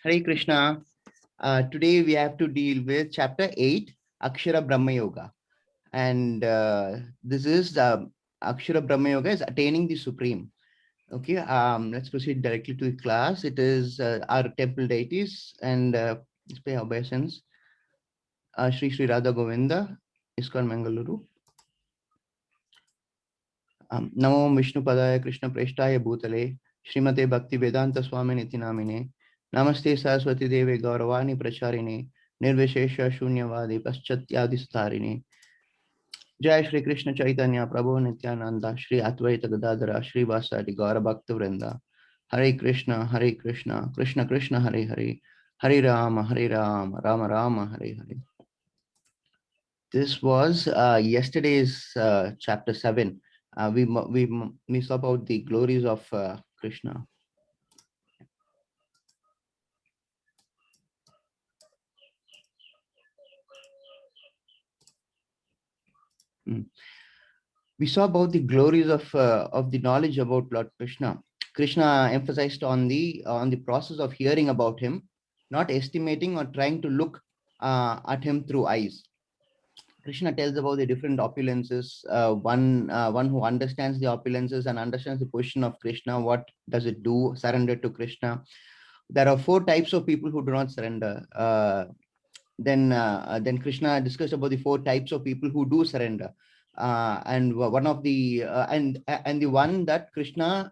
Hare Krishna. Today we have to deal with chapter 8, Akshara Brahma Yoga. And this is Akshara Brahma Yoga is attaining the supreme. Okay, let's proceed directly to the class. It is our temple deities and let's pay obeisance. Shri Sri Radha Govinda, ISKCON Mangaluru. Namo Vishnu Padaya Krishna Preshtaya Bhutale, Srimate Bhakti Vedanta Swami Niti Namine, Namaste Saraswati Deve Gauravani Pracharine, Nirvishesha Shunyavadi Paschatyadi Starine. Jai Shri Krishna Chaitanya Prabhu Nityananda, Shri Advaita Gadadara, Shri Vasadi Gaura Bhakta Vrinda. Hare Krishna, Krishna Krishna, Hare Hare, Hare Rama, Rama Rama, Hare Hare. This was yesterday's chapter 7. We saw about the glories of Krishna. We saw about the glories of the knowledge about Lord Krishna. Krishna emphasized on the process of hearing about him, not estimating or trying to look at him through eyes. Krishna tells about the different opulences. One who understands the opulences and understands the position of Krishna, what does it do? Surrender to Krishna. There are 4 types of people who do not surrender. Then Krishna discussed about the 4 types of people who do surrender. And one of the and the one that Krishna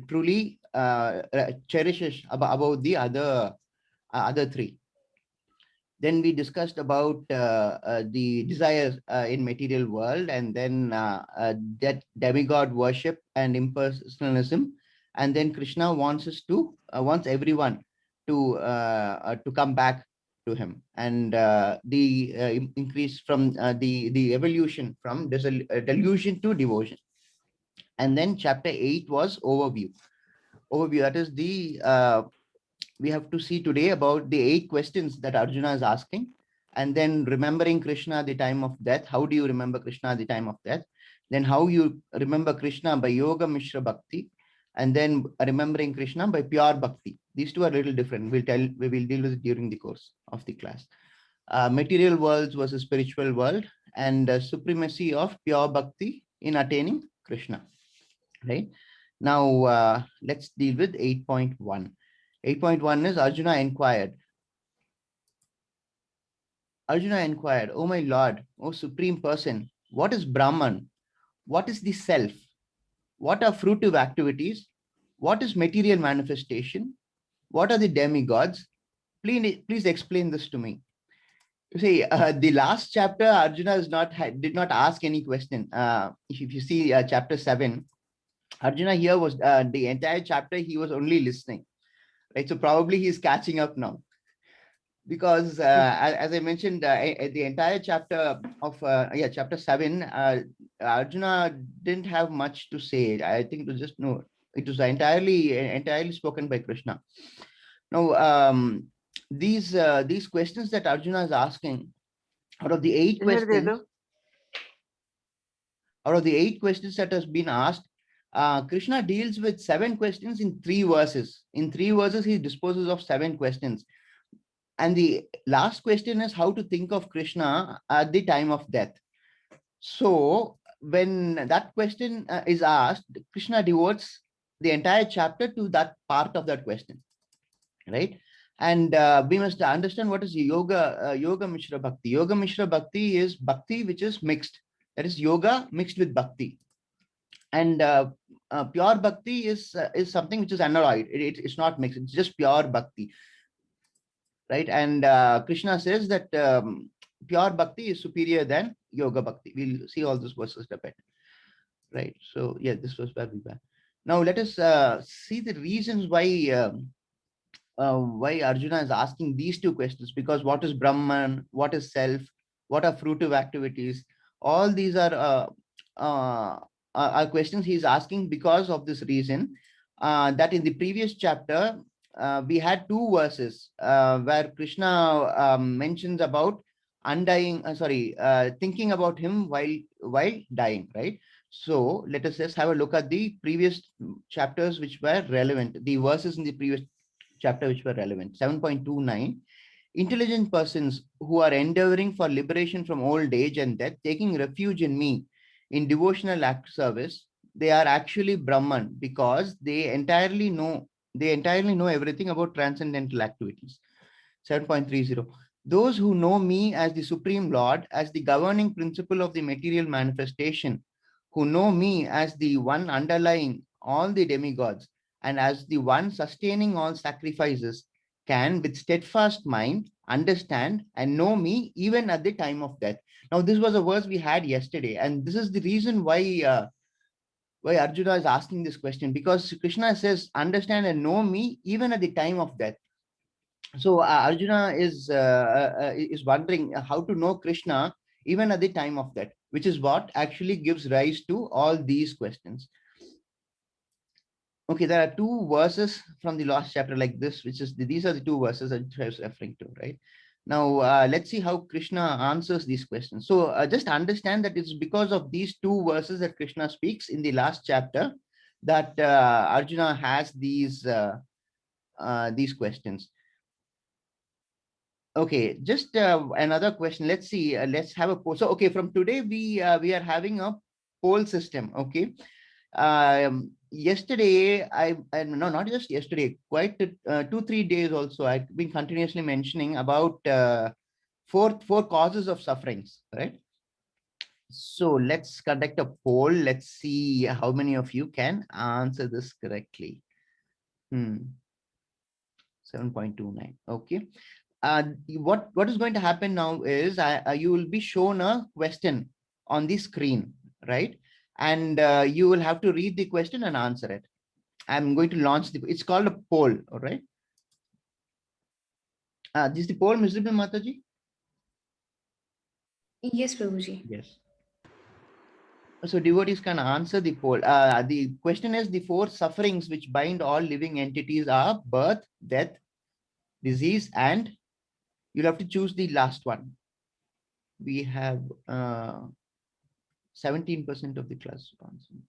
truly cherishes about the other 3. Then we discussed about the desires in material world, and then that demigod worship and impersonalism, and then Krishna wants wants everyone to come back to him, and the increase from the evolution from delusion to devotion. And then chapter 8 was overview. That is the we have to see today about the 8 questions that Arjuna is asking, and then remembering Krishna at the time of death. How do you remember Krishna at the time of death? Then how you remember Krishna by Yoga Mishra Bhakti, and then remembering Krishna by pure Bhakti. These 2 are a little different. We will deal with it during the course of the class. Material worlds versus spiritual world, and supremacy of pure Bhakti in attaining Krishna. Right? Now, let's deal with 8.1. 8.1 is Arjuna inquired. Oh my Lord, oh Supreme Person, what is Brahman? What is the self? What are fruitive activities? What is material manifestation? What are the demigods? Please explain this to me. You see, the last chapter, Arjuna did not ask any question. If you see chapter 7, Arjuna here was the entire chapter, he was only listening. Right? So probably he's catching up now. Because as I mentioned, the entire chapter of chapter 7, Arjuna didn't have much to say. I think it was just it was entirely spoken by Krishna. Now, these questions that Arjuna is asking, out of the 8 questions that has been asked, Krishna deals with 7 questions in 3 verses. In 3 verses, he disposes of 7 questions. And the last question is how to think of Krishna at the time of death. So when that question is asked, Krishna devotes the entire chapter to that part of that question, right? And we must understand what is Yoga Mishra Bhakti. Yoga Mishra Bhakti is Bhakti which is mixed. That is yoga mixed with Bhakti. And pure Bhakti is something which is unalloyed. It's not mixed. It's just pure Bhakti. Right? And Krishna says that pure Bhakti is superior than Yoga Bhakti. We'll see all those verses in a bit. Right? So yeah, this was where we were. Now let us see the reasons why Arjuna is asking these 2 questions. Because what is Brahman? What is self? What are fruitive activities? All these are questions he's asking because of this reason. That in the previous chapter, we had 2 verses where Krishna mentions about thinking about him while dying, right? So let us just have a look at the previous chapters which were relevant, the verses in the previous chapter which were relevant. 7.29. Intelligent persons who are endeavoring for liberation from old age and death, taking refuge in me in devotional act service, they are actually Brahman because they entirely know everything about transcendental activities. 7.30. Those who know me as the Supreme Lord, as the governing principle of the material manifestation, who know me as the one underlying all the demigods and as the one sustaining all sacrifices, can with steadfast mind understand and know me even at the time of death. Now, this was a verse we had yesterday, and this is the reason why Arjuna is asking this question, because Krishna says, understand and know me even at the time of death. So Arjuna is wondering how to know Krishna even at the time of death, which is what actually gives rise to all these questions. Okay, there are two verses from the last chapter like this, which is these are the two verses that I was referring to, right? Now, let's see how Krishna answers these questions. So just understand that it's because of these two verses that Krishna speaks in the last chapter that Arjuna has these questions. Okay, just another question. Let's see. Let's have a poll. So, okay, from today we are having a poll system. Okay. Yesterday, no, not just yesterday, quite 2-3 days also, I've been continuously mentioning about four causes of sufferings, right? So let's conduct a poll. Let's see how many of you can answer this correctly. 7.29. Okay. What is going to happen now is you will be shown a question on the screen, right? And you will have to read the question and answer it. I'm going to launch it's called a poll, all right? This is the poll, Ms. Mataji? Yes, Prabhuji. Yes. So devotees can answer the poll. The question is, the four sufferings which bind all living entities are birth, death, disease, and you'll have to choose the last one. We have 17% of the class answering.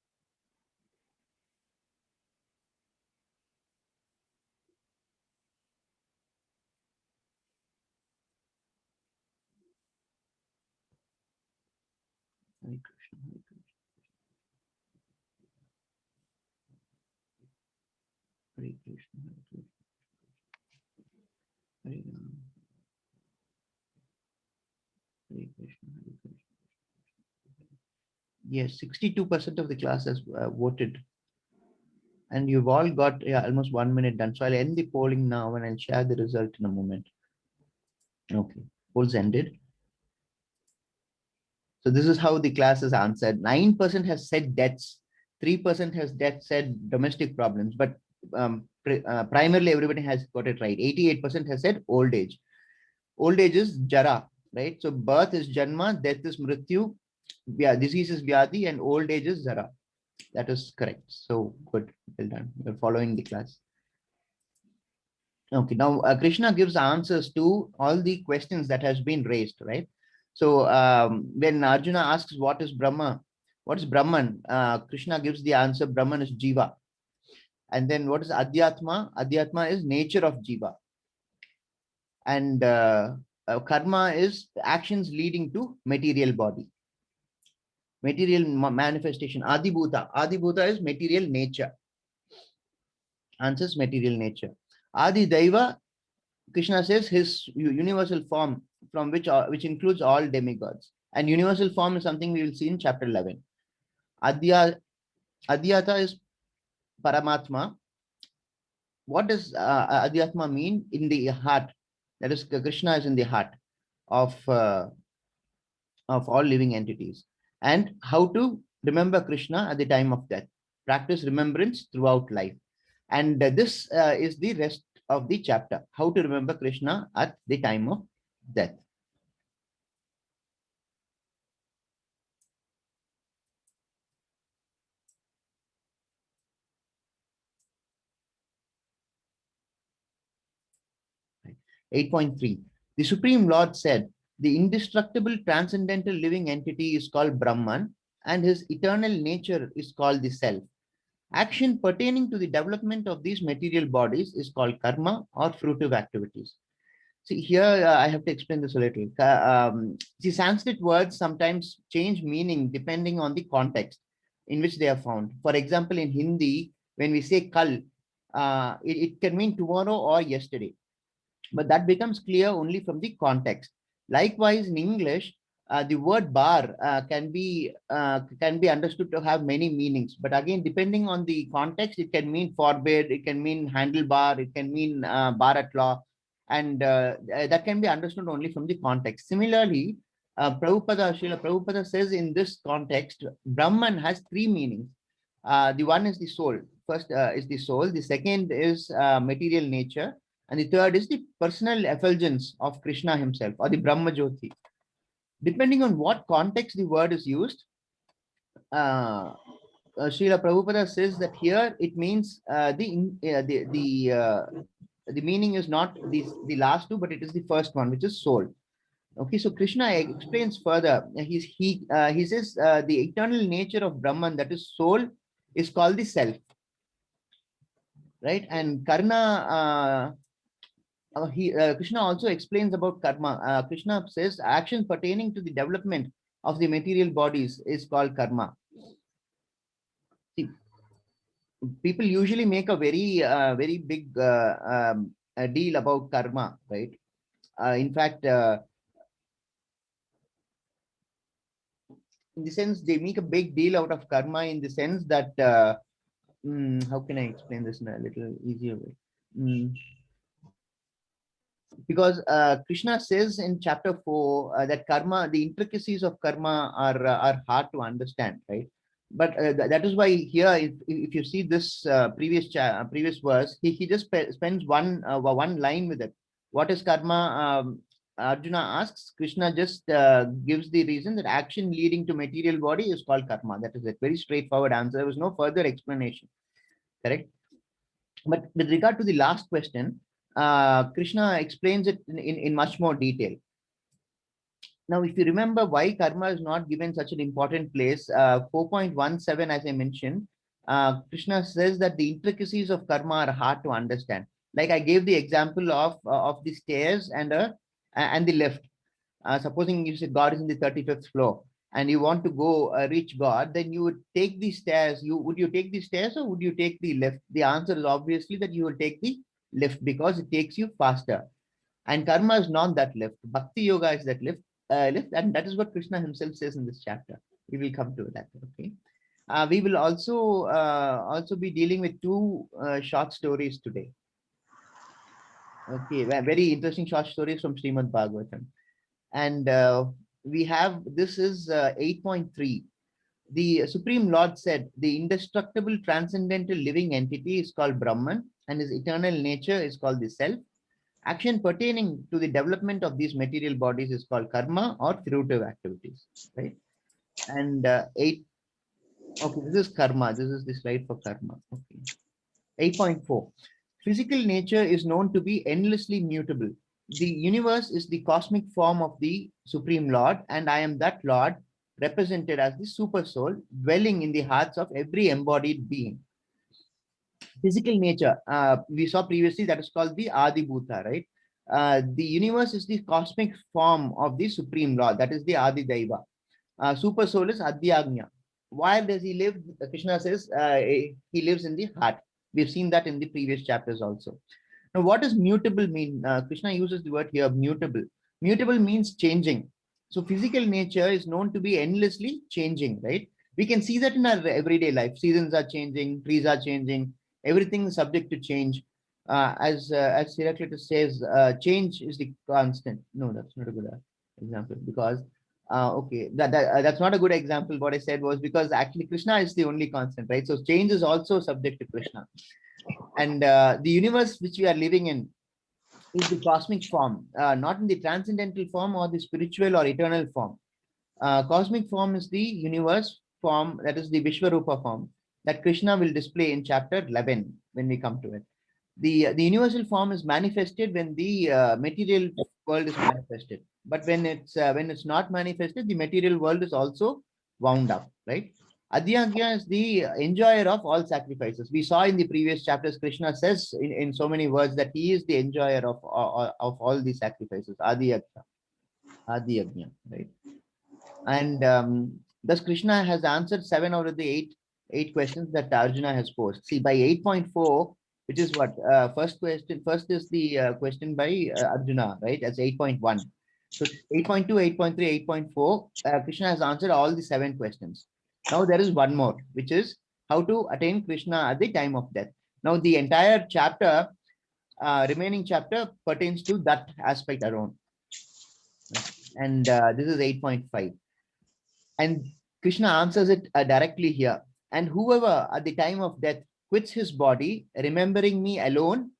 Hare Krishna, Hare Krishna, Hare Krishna, Hare Krishna, Hare Krishna, Hare Krishna. Yes, 62% of the class has voted. And you've all got almost 1 minute done. So I'll end the polling now and I'll share the result in a moment. Okay, polls ended. So this is how the class has answered. 9% has said deaths, 3% has said domestic problems, but primarily everybody has got it right. 88% has said old age. Old age is jara, right? So birth is janma, death is mrityu, disease is vyadi, and old age is jara. That is correct. So good, well done. You're following the class. Okay, now Krishna gives answers to all the questions that has been raised, right? So when Arjuna asks what is Brahma, what is Brahman, Krishna gives the answer, Brahman is Jiva. And then what is Adhyatma? Adhyatma is nature of Jiva. And karma is actions leading to material body. Material manifestation, Adibhuta. Adibhuta is material nature. Answers material nature. Adi Daiva, Krishna says his universal form from which includes all demigods. And universal form is something we will see in chapter 11. Adhyata is Paramatma. What does Adhyatma mean? In the heart. That is, Krishna is in the heart of all living entities. And how to remember Krishna at the time of death. Practice remembrance throughout life. And this is the rest of the chapter. How to remember Krishna at the time of death. Right. 8.3. The Supreme Lord said, the indestructible transcendental living entity is called Brahman, and his eternal nature is called the Self. Action pertaining to the development of these material bodies is called karma or fruitive activities. See, here I have to explain this a little. See, Sanskrit words sometimes change meaning depending on the context in which they are found. For example, in Hindi, when we say kal, it can mean tomorrow or yesterday, but that becomes clear only from the context. Likewise, in English, the word bar can be understood to have many meanings. But again, depending on the context, it can mean forbid, it can mean handlebar, it can mean bar at law, and that can be understood only from the context. Similarly, Srila Prabhupada says in this context, Brahman has three meanings. The one is the soul. First is the soul. The second is material nature. And the third is the personal effulgence of Krishna himself, or the Brahma Jyoti. Depending on what context the word is used, Srila Prabhupada says that here it means the meaning is not the last two, but it is the first one, which is soul. Okay, so Krishna explains further. He says the eternal nature of Brahman, that is soul, is called the self, right? And Karna. Krishna also explains about karma. Krishna says action pertaining to the development of the material bodies is called karma. See, people usually make a very big deal about karma, right? In fact, in the sense they make a big deal out of karma in the sense that how can I explain this in a little easier way? Because Krishna says in chapter 4 that karma, the intricacies of karma are hard to understand, right? But that is why here, if you see this previous verse, he just spends one line with it. What is karma? Arjuna asks. Krishna just gives the reason that action leading to material body is called karma. That is a very straightforward answer. There was no further explanation. Correct. But with regard to the last question, Krishna explains it in much more detail. Now, if you remember why karma is not given such an important place, 4.17, as I mentioned, Krishna says that the intricacies of karma are hard to understand. Like I gave the example of the stairs and the lift. Supposing you say God is in the 35th floor and you want to go reach God, then you would take the stairs. Would you take the stairs or would you take the lift? The answer is obviously that you will take the lift because it takes you faster. And karma is not that lift. Bhakti yoga is that lift, and that is what Krishna himself says in this chapter. We will come to that. Okay. We will also be dealing with two short stories today. Okay, very interesting short stories from Srimad Bhagavatam. And we have, this is 8.3. The Supreme Lord said, the indestructible transcendental living entity is called Brahman and his eternal nature is called the self. Action pertaining to the development of these material bodies is called karma or fruitive activities, right? And okay, this is karma. This is the slide for karma. Okay. 8.4. Physical nature is known to be endlessly mutable. The universe is the cosmic form of the Supreme Lord, and I am that Lord, represented as the super soul, dwelling in the hearts of every embodied being. Physical nature, we saw previously, that is called the Adi Bhuta, right? The universe is the cosmic form of the Supreme Lord, that is the Adi Daiva. Super soul is Adhyagnya. Why does he live? Krishna says he lives in the heart. We've seen that in the previous chapters also. Now, what does mutable mean? Krishna uses the word here, mutable. Mutable means changing. So physical nature is known to be endlessly changing, right? We can see that in our everyday life. Seasons are changing, trees are changing, everything is subject to change. As Heraclitus says, change is the constant. No, that's not a good example, because okay, that's not a good example. What I said was because actually Krishna is the only constant, right? So change is also subject to Krishna. And the universe which we are living in is the cosmic form, not in the transcendental form or the spiritual or eternal form. Cosmic form is the universe form, that is the Vishwarupa form that Krishna will display in chapter 11 when we come to it. The universal form is manifested when the material world is manifested. But when it's not manifested, the material world is also wound up, right? Adhyagya is the enjoyer of all sacrifices. We saw in the previous chapters, Krishna says in so many words that he is the enjoyer of all the sacrifices. Adhyagya, right? And thus Krishna has answered 7 out of the 8 questions that Arjuna has posed. See, by 8.4, which is what first question. First is the question by Arjuna, right? That's 8.1. So 8.2, 8.3, 8.4, Krishna has answered all the 7 questions. Now there is one more, which is how to attain Krishna at the time of death. Now the entire chapter, remaining chapter, pertains to that aspect alone. And this is 8.5. And Krishna answers it directly here. And whoever at the time of death quits his body, remembering me alone,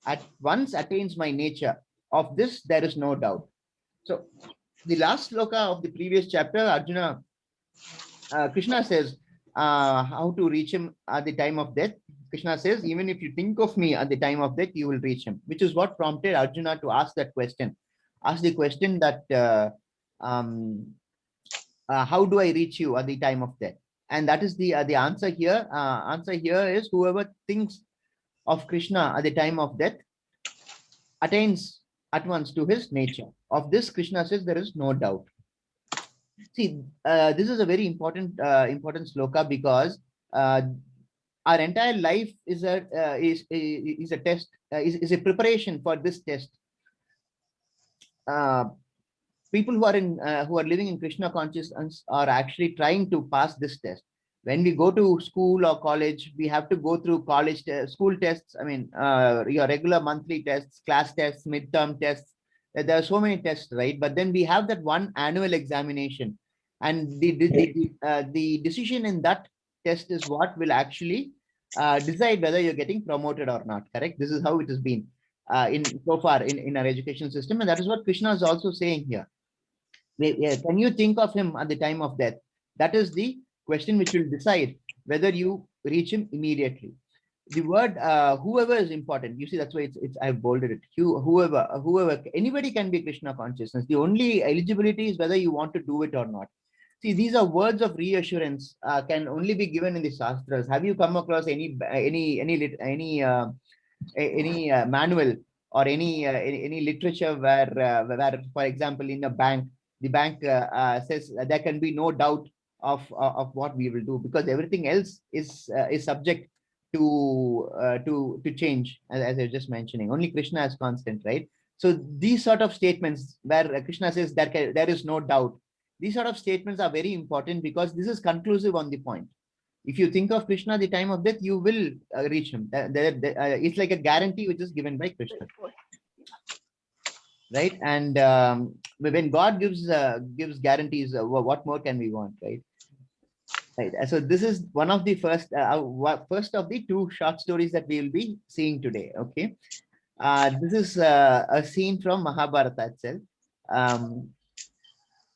at once attains my nature. Of this, there is no doubt. So, the last sloka of the previous chapter, Arjuna, Krishna says how to reach him at the time of death. Krishna says, even if you think of me at the time of death, you will reach him, which is what prompted Arjuna to ask that question. Ask the question that how do I reach you at the time of death? And that is the answer here. Answer here is whoever thinks of Krishna at the time of death attains at once to his nature. Of this, Krishna says there is no doubt. See, this is a very important sloka because our entire life is a test, is a preparation for this test. People who are living in Krishna consciousness are actually trying to pass this test. When we go to school or college, we have to go through school tests. I mean, your regular monthly tests, class tests, midterm tests. There are so many tests, right? But then we have that one annual examination, and the decision in that test is what will actually decide whether you're getting promoted or not. Correct? This is how it has been in so far in our education system, and that is what Krishna is also saying here. Can you think of him at the time of death? That is the question which will decide whether you reach him immediately. The word whoever is important. You see, that's why it's I've bolded it. Whoever, anybody can be Krishna consciousness. The only eligibility is whether you want to do it or not. See, these are words of reassurance, can only be given in the Shastras. Have you come across any manual or any literature where, for example, in a bank, the bank says there can be no doubt of what we will do, because everything else is subject to change, as I was just mentioning. Only Krishna is constant, right? So these sort of statements where Krishna says there is no doubt, these sort of statements are very important because this is conclusive on the point. If you think of Krishna at the time of death, you will reach him. It's like a guarantee which is given by Krishna, right? And when God gives guarantees, what more can we want, right? Right. So this is one of the first of the 2 short stories that we will be seeing today. Okay, this is a scene from Mahabharata itself.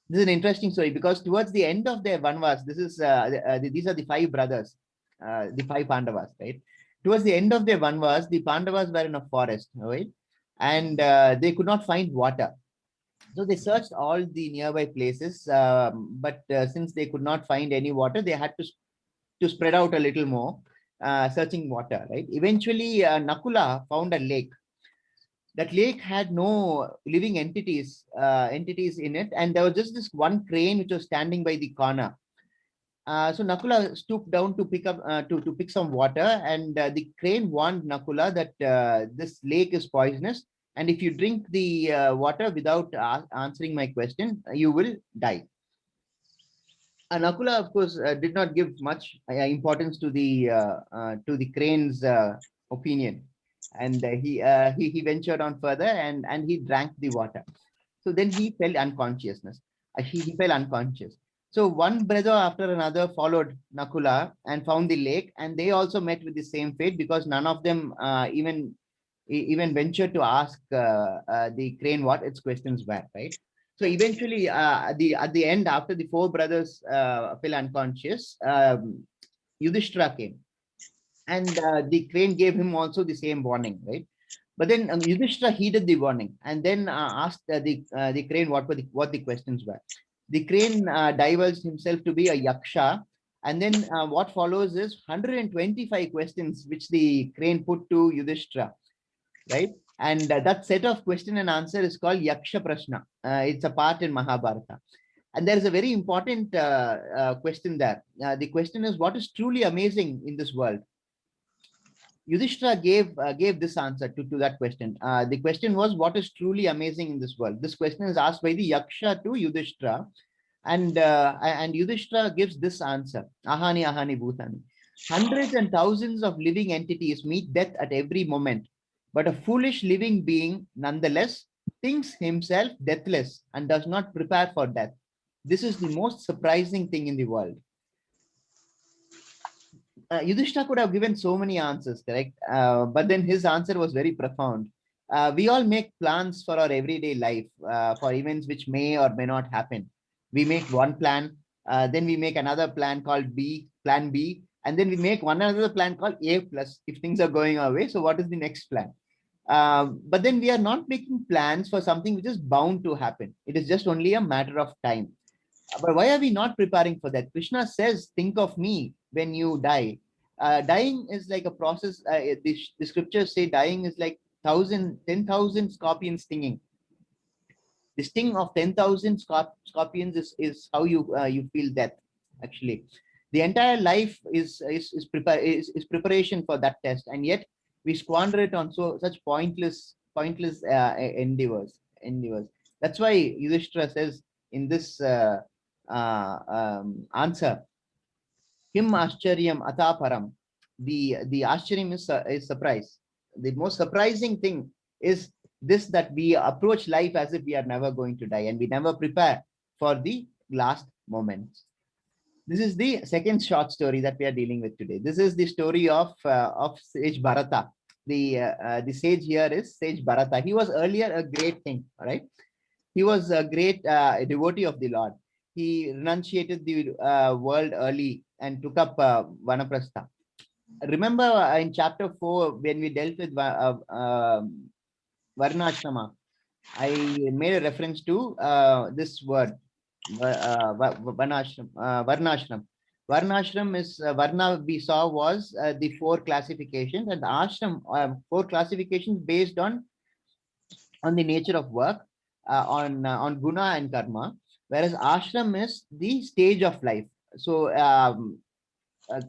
This is an interesting story because towards the end of their Vanvas, these are the 5 brothers, the 5 Pandavas, right? Towards the end of their Vanvas, the Pandavas were in a forest, right? And they could not find water. So they searched all the nearby places, but since they could not find any water, they had to spread out a little more, searching water, right? Eventually, Nakula found a lake. That lake had no living entities in it, and there was just this one crane which was standing by the corner. So Nakula stooped down to pick up to pick some water, and the crane warned Nakula that this lake is poisonous, and if you drink the water without answering my question, you will die. Nakula, of course, did not give much importance to the crane's opinion, and he ventured on further, and he drank the water. So then he fell unconsciousness. He fell unconscious. So one brother after another followed Nakula and found the lake, and they also met with the same fate because none of them even ventured to ask the crane what its questions were, right? So eventually, at the end, after the 4 brothers fell unconscious, Yudhishthira came, and the crane gave him also the same warning, right? But then Yudhishthira heeded the warning and then asked the crane what the questions were. The crane divulged himself to be a yaksha, And then what follows is 125 questions which the crane put to Yudhishthira, right? And that set of question and answer is called Yaksha Prashna. It's a part in Mahabharata. And there is a very important question there. The question is, what is truly amazing in this world? Yudhishthira gave this answer to that question. The question was, what is truly amazing in this world? This question is asked by the Yaksha to Yudhishthira, and Yudhishthira gives this answer: Ahani Ahani Bhutani. Hundreds and thousands of living entities meet death at every moment, but a foolish living being, nonetheless, thinks himself deathless and does not prepare for death. This is the most surprising thing in the world. Yudhishthira could have given so many answers, correct? But then his answer was very profound. We all make plans for our everyday life, for events which may or may not happen. We make one plan, then we make another plan called plan B, and then we make one another plan called A plus if things are going our way. So what is the next plan? But then we are not making plans for something which is bound to happen. It is just only a matter of time. But why are we not preparing for that? Krishna says, think of me when you die. Dying is like a process. The scriptures say dying is like 10,000 scorpions stinging. The sting of 10,000 scorpions is how you feel death, actually. The entire life is preparation for that test, and yet we squander it on such pointless endeavors. That's why Yudhishthira says in this answer, Kim Ascharyam Ataparam. The Ascharyam is surprise. The most surprising thing is this, that we approach life as if we are never going to die and we never prepare for the last moments. This is the second short story that we are dealing with today. This is the story of Sage Bharata. The sage here is Sage Bharata. He was earlier a great king, right? He was a great devotee of the Lord. He renunciated the world early and took up Vanaprastha. Remember in chapter 4, when we dealt with Varnashrama, I made a reference to this word, Varnashram. Varnashram is, Varna we saw was the 4 classifications, and the ashram, 4 classifications based on the nature of work, on guna and karma, whereas ashram is the stage of life. So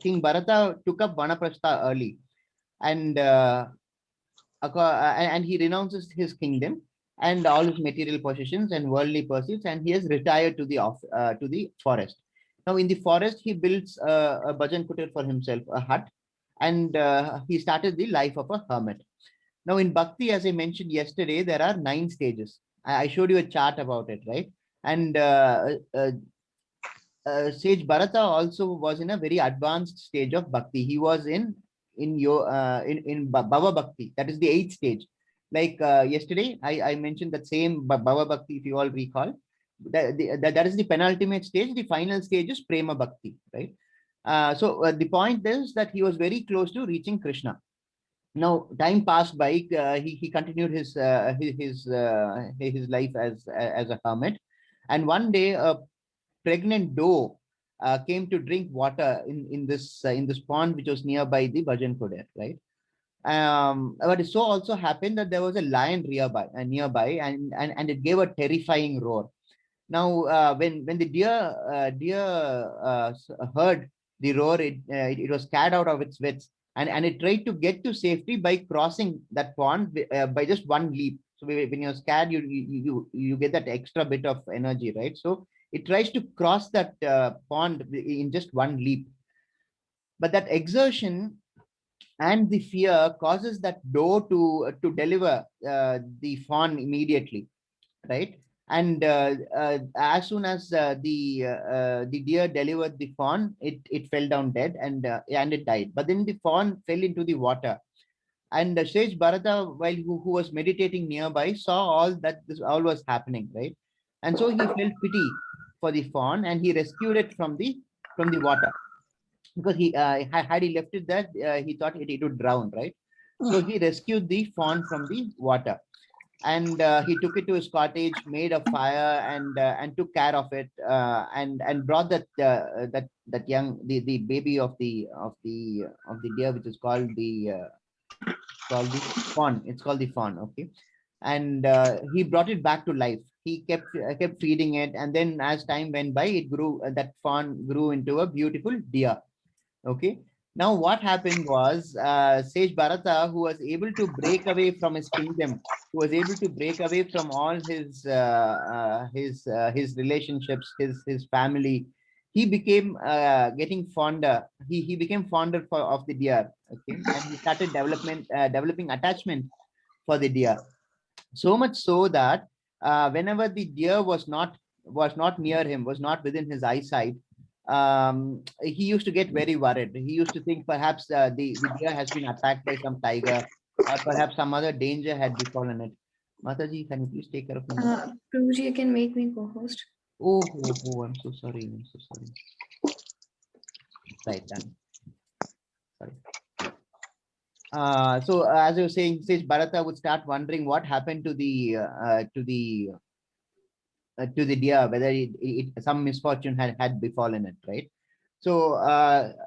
King Bharata took up Vanaprastha early, and he renounces his kingdom and all his material possessions and worldly pursuits, and he has retired to the forest. Now, in the forest, he builds a bhajan kutir for himself, a hut, and he started the life of a hermit. Now, in Bhakti, as I mentioned yesterday, there are 9 stages. I showed you a chart about it, right? And Sage Bharata also was in a very advanced stage of Bhakti. He was in Bhava Bhakti, that is the 8th stage. Like yesterday, I mentioned that same Bhava Bhakti, if you all recall. That is the penultimate stage. The final stage is Prema Bhakti, right? So the point is that he was very close to reaching Krishna. Now, time passed by. He continued his life as a hermit, and one day a pregnant doe came to drink water in this pond which was nearby the Bhajan Kutir, right? But it so also happened that there was a lion nearby, and it gave a terrifying roar. Now, when the deer heard the roar, it was scared out of its wits, and it tried to get to safety by crossing that pond by just one leap. So when you're scared, you get that extra bit of energy, right? So it tries to cross that pond in just one leap. But that exertion and the fear causes that doe to deliver the fawn immediately, right? And as soon as the deer delivered the fawn, it fell down dead, and it died. But then the fawn fell into the water, and Sage Bharata, while who was meditating nearby, saw all that this all was happening, right? And so he felt pity for the fawn, and he rescued it from the water, because he had he left it there, he thought it would drown, right? So he rescued the fawn from the water. and he took it to his cottage, made a fire, and took care of it, and brought the baby of the deer, which is called the fawn. It's called the fawn. Okay, and he brought it back to life. He kept feeding it, and then as time went by, it grew. That fawn grew into a beautiful deer. Okay. Now, what happened was Sage Bharata, who was able to break away from his kingdom, who was able to break away from all his relationships, his family. He became getting fonder. He became fonder of the deer. Okay, and he started developing attachment for the deer. So much so that whenever the deer was not near him, was not within his eyesight, he used to get very worried. He used to think perhaps the deer has been attacked by some tiger, or perhaps some other danger had befallen it. Mataji, can you please take care of me now? Prabhuji, you can make me co-host. Oh, I'm so sorry. I'm so sorry. Right, done. Sorry. So as I was saying, says Bharata would start wondering what happened to the deer, whether some misfortune had befallen it, right? So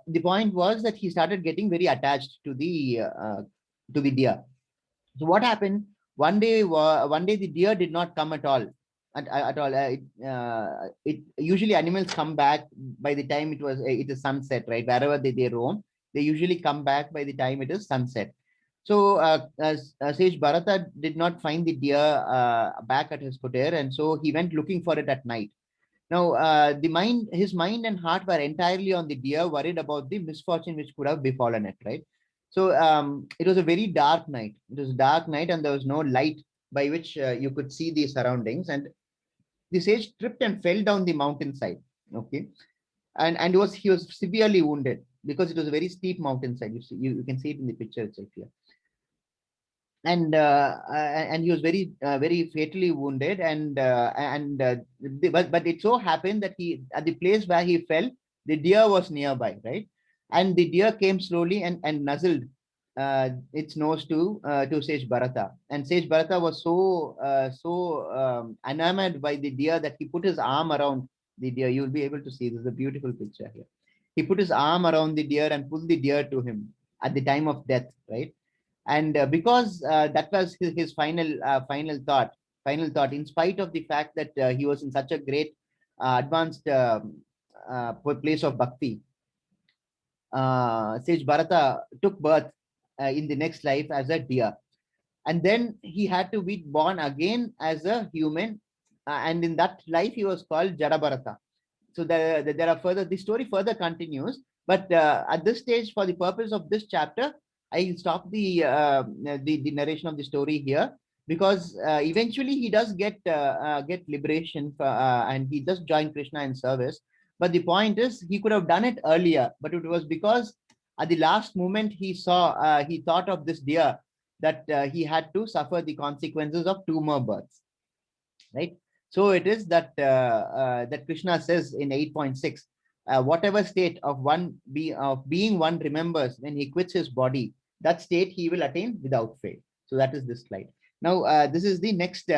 the point was that he started getting very attached to the deer. So what happened? One day the deer did not come at all. At all. It usually animals come back by the time it is sunset, right? Wherever they roam, they usually come back by the time it is sunset. So Sage Bharata did not find the deer back at his kutir, and so he went looking for it at night. Now, his mind and heart were entirely on the deer, worried about the misfortune which could have befallen it, right? So it was a very dark night. It was a dark night, and there was no light by which you could see the surroundings. And the sage tripped and fell down the mountainside. Okay, and he was severely wounded because it was a very steep mountainside. You can see it in the picture itself here. And he was very fatally wounded, but it so happened that he at the place where he fell, the deer was nearby, right? And the deer came slowly and nuzzled its nose to Sage Bharata, and Sage Bharata was so enamored by the deer that he put his arm around the deer. You'll be able to see, this is a beautiful picture here. He put his arm around the deer and pulled the deer to him at the time of death, right? And because that was his final thought, in spite of the fact that he was in such a great advanced place of bhakti, Sage Bharata took birth in the next life as a deer, and then he had to be born again as a human, and in that life he was called Jadabharata. So there are the story further continues, but at this stage, for the purpose of this chapter, I'll stop the narration of the story here, because eventually he does get liberation and he does join Krishna in service. But the point is, he could have done it earlier, but it was because at the last moment he thought of this deer, that he had to suffer the consequences of two more births, right? So it is that Krishna says in 8.6, whatever state of being one remembers when he quits his body, that state he will attain without fail. So that is this slide. Now this is the next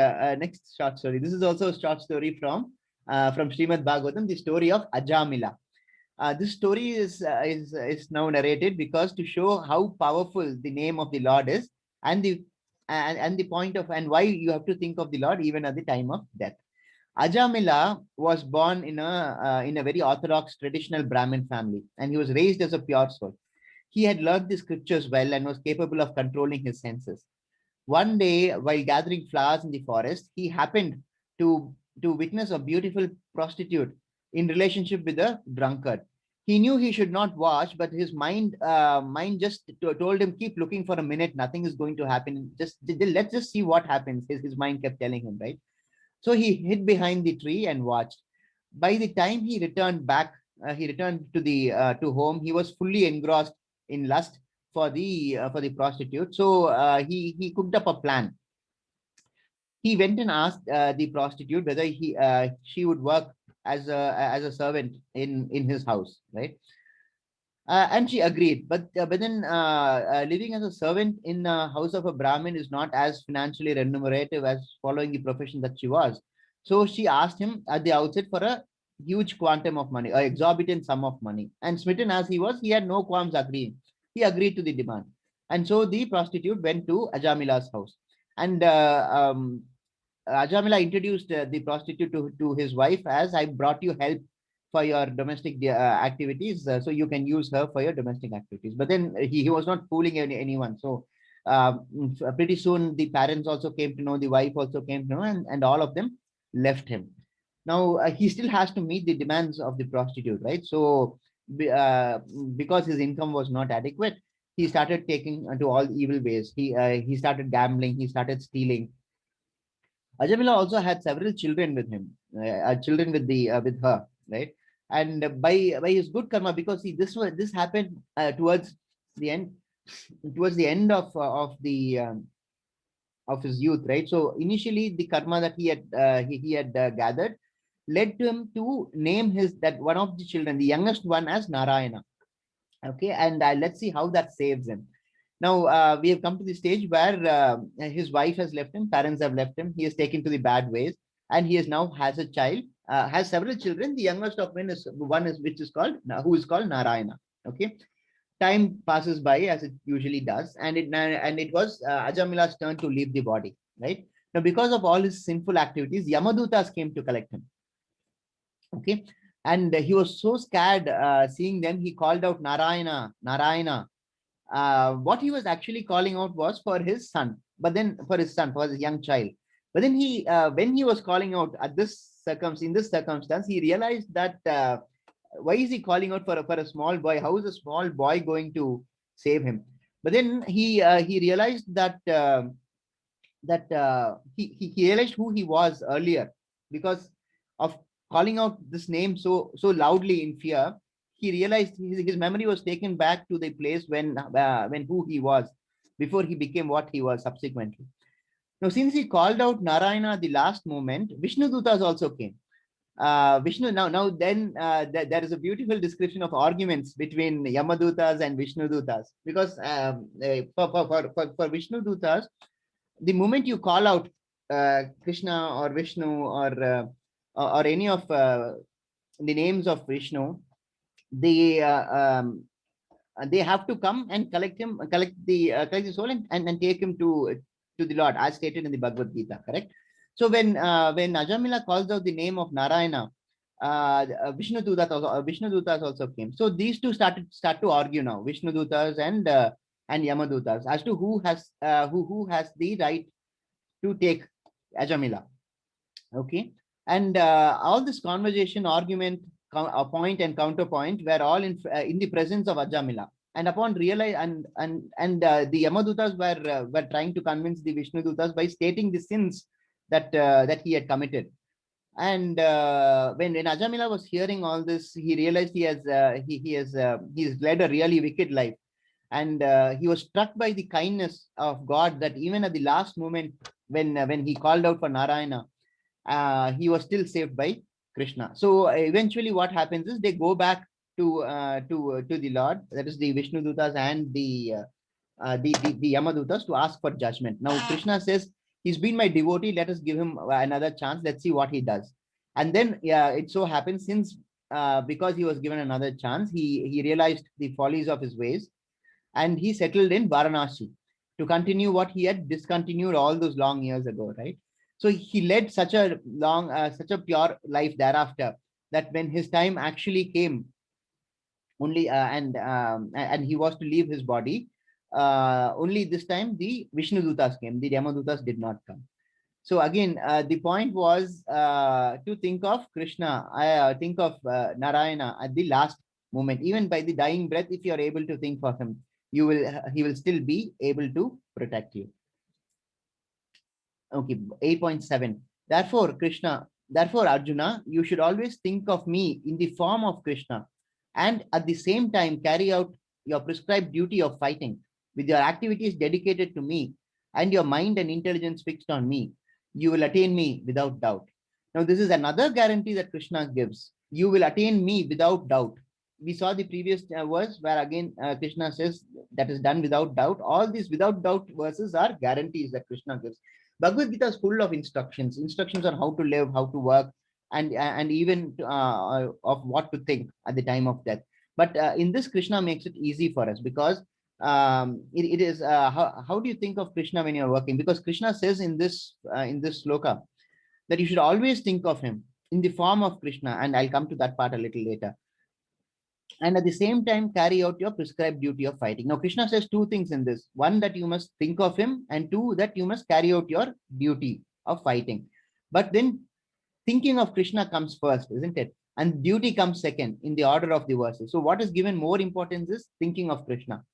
short story. This is also a short story from Srimad Bhagavatam, the story of Ajamila. This story is now narrated because to show how powerful the name of the Lord is, and the point of, and why you have to think of the Lord even at the time of death. Ajamila was born in a very orthodox traditional Brahmin family, and he was raised as a pure soul. He had learned the scriptures well and was capable of controlling his senses. One day, while gathering flowers in the forest, he happened to witness a beautiful prostitute in relationship with a drunkard. He knew he should not watch, but his mind just told him, keep looking for a minute. Nothing is going to happen. Let's just see what happens. His mind kept telling him, right? So he hid behind the tree and watched. By the time he returned to home. He was fully engrossed in lust for the prostitute. So he cooked up a plan. He went and asked the prostitute whether she would work as a servant in his house, right? And she agreed, but then living as a servant in the house of a Brahmin is not as financially remunerative as following the profession that she was. So she asked him at the outset for a huge quantum of money, an exorbitant sum of money. And smitten as he was, he had no qualms agreeing. He agreed to the demand, and so the prostitute went to Ajamila's house, and Ajamila introduced the prostitute to his wife as, I brought you help for your domestic activities, so you can use her for your domestic activities. But then he was not fooling anyone. So pretty soon the parents also came to know, the wife also came to know, and all of them left him. Now he still has to meet the demands of the prostitute, right? So because his income was not adequate, he started taking to all evil ways. He started gambling, he started stealing. Ajamila also had several children with him, children with her, right? And by his good karma, because see, this happened the end, towards the end of his youth, right? So initially, the karma that he had gathered led to him to name his that one of the children, the youngest one, as Narayana. Okay, and let's see how that saves him. Now we have come to the stage where his wife has left him, parents have left him, he is taken to the bad ways, and he is now has a child, has several children. The youngest of them is one is which is called who is called Narayana. Okay, time passes by as it usually does, and it was Ajamila's turn to leave the body. Right now, because of all his sinful activities, Yamadutas came to collect him. Okay, and he was so scared seeing them. He called out, Narayana, Narayana. What he was actually calling out was for his son, but then for his son, for his young child. But then when he was calling out at in this circumstance, he realized that why is he calling out for a small boy? How is a small boy going to save him? But then he realized that he realized who he was earlier, because of calling out this name so loudly in fear. He realized his memory was taken back to the place when who he was before he became what he was subsequently. Now, since he called out Narayana at the last moment, Vishnu Dutas also came. Vishnu now then there is a beautiful description of arguments between Yamadutas and Vishnu Dutas, because for Vishnu Dutas, the moment you call out Krishna or Vishnu or any of the names of Vishnu, they they have to come and collect the soul, and take him to the Lord, as stated in the Bhagavad Gita. Correct. So when Ajamila calls out the name of Narayana, Vishnu Dutas also came. So these two start to argue now, Vishnu Dutas and Yamadutas, as to who has the right to take Ajamila. Okay, and all this conversation, argument, point and counterpoint were all in the presence of Ajamila. And upon realize the Yamadutas were trying to convince the Vishnu Dutas by stating the sins that he had committed. And when Ajamila was hearing all this, he realized he's led a really wicked life, and he was struck by the kindness of God, that even at the last moment when he called out for Narayana, he was still saved by Krishna. So eventually, what happens is they go back to the Lord, that is the Vishnu Dutas and the Yamadutas, to ask for judgment. Now Krishna says, he's been my devotee, let us give him another chance, let's see what he does. And then it so happens, since because he was given another chance, he realized the follies of his ways, and he settled in Varanasi to continue what he had discontinued all those long years ago, right? So he led such a such a pure life thereafter, that when his time actually came, only and he was to leave his body, only this time the Vishnu Dutas came, the Yamadutas did not come. So again, the point was to think of Krishna, think of Narayana at the last moment, even by the dying breath. If you are able to think of him, he will still be able to protect you. Okay, 8.7. Therefore, Arjuna, you should always think of me in the form of Krishna, and at the same time carry out your prescribed duty of fighting with your activities dedicated to me and your mind and intelligence fixed on me. You will attain me without doubt. Now, this is another guarantee that Krishna gives. You will attain me without doubt. we saw the previous verse where again Krishna says that is done without doubt. All these without doubt verses are guarantees that Krishna gives. Bhagavad Gita is full of instructions on how to live, how to work, and even of what to think at the time of death. But in this, Krishna makes it easy for us, because it is how do you think of Krishna when you're working? Because Krishna says in this sloka that you should always think of him in the form of Krishna, and I'll come to that part a little later. And at the same time, carry out your prescribed duty of fighting. Now, Krishna says two things in this: one, that you must think of him, and two, that you must carry out your duty of fighting. But then thinking of Krishna comes first, isn't it? And duty comes second in the order of the verses. So what is given more importance is thinking of Krishna.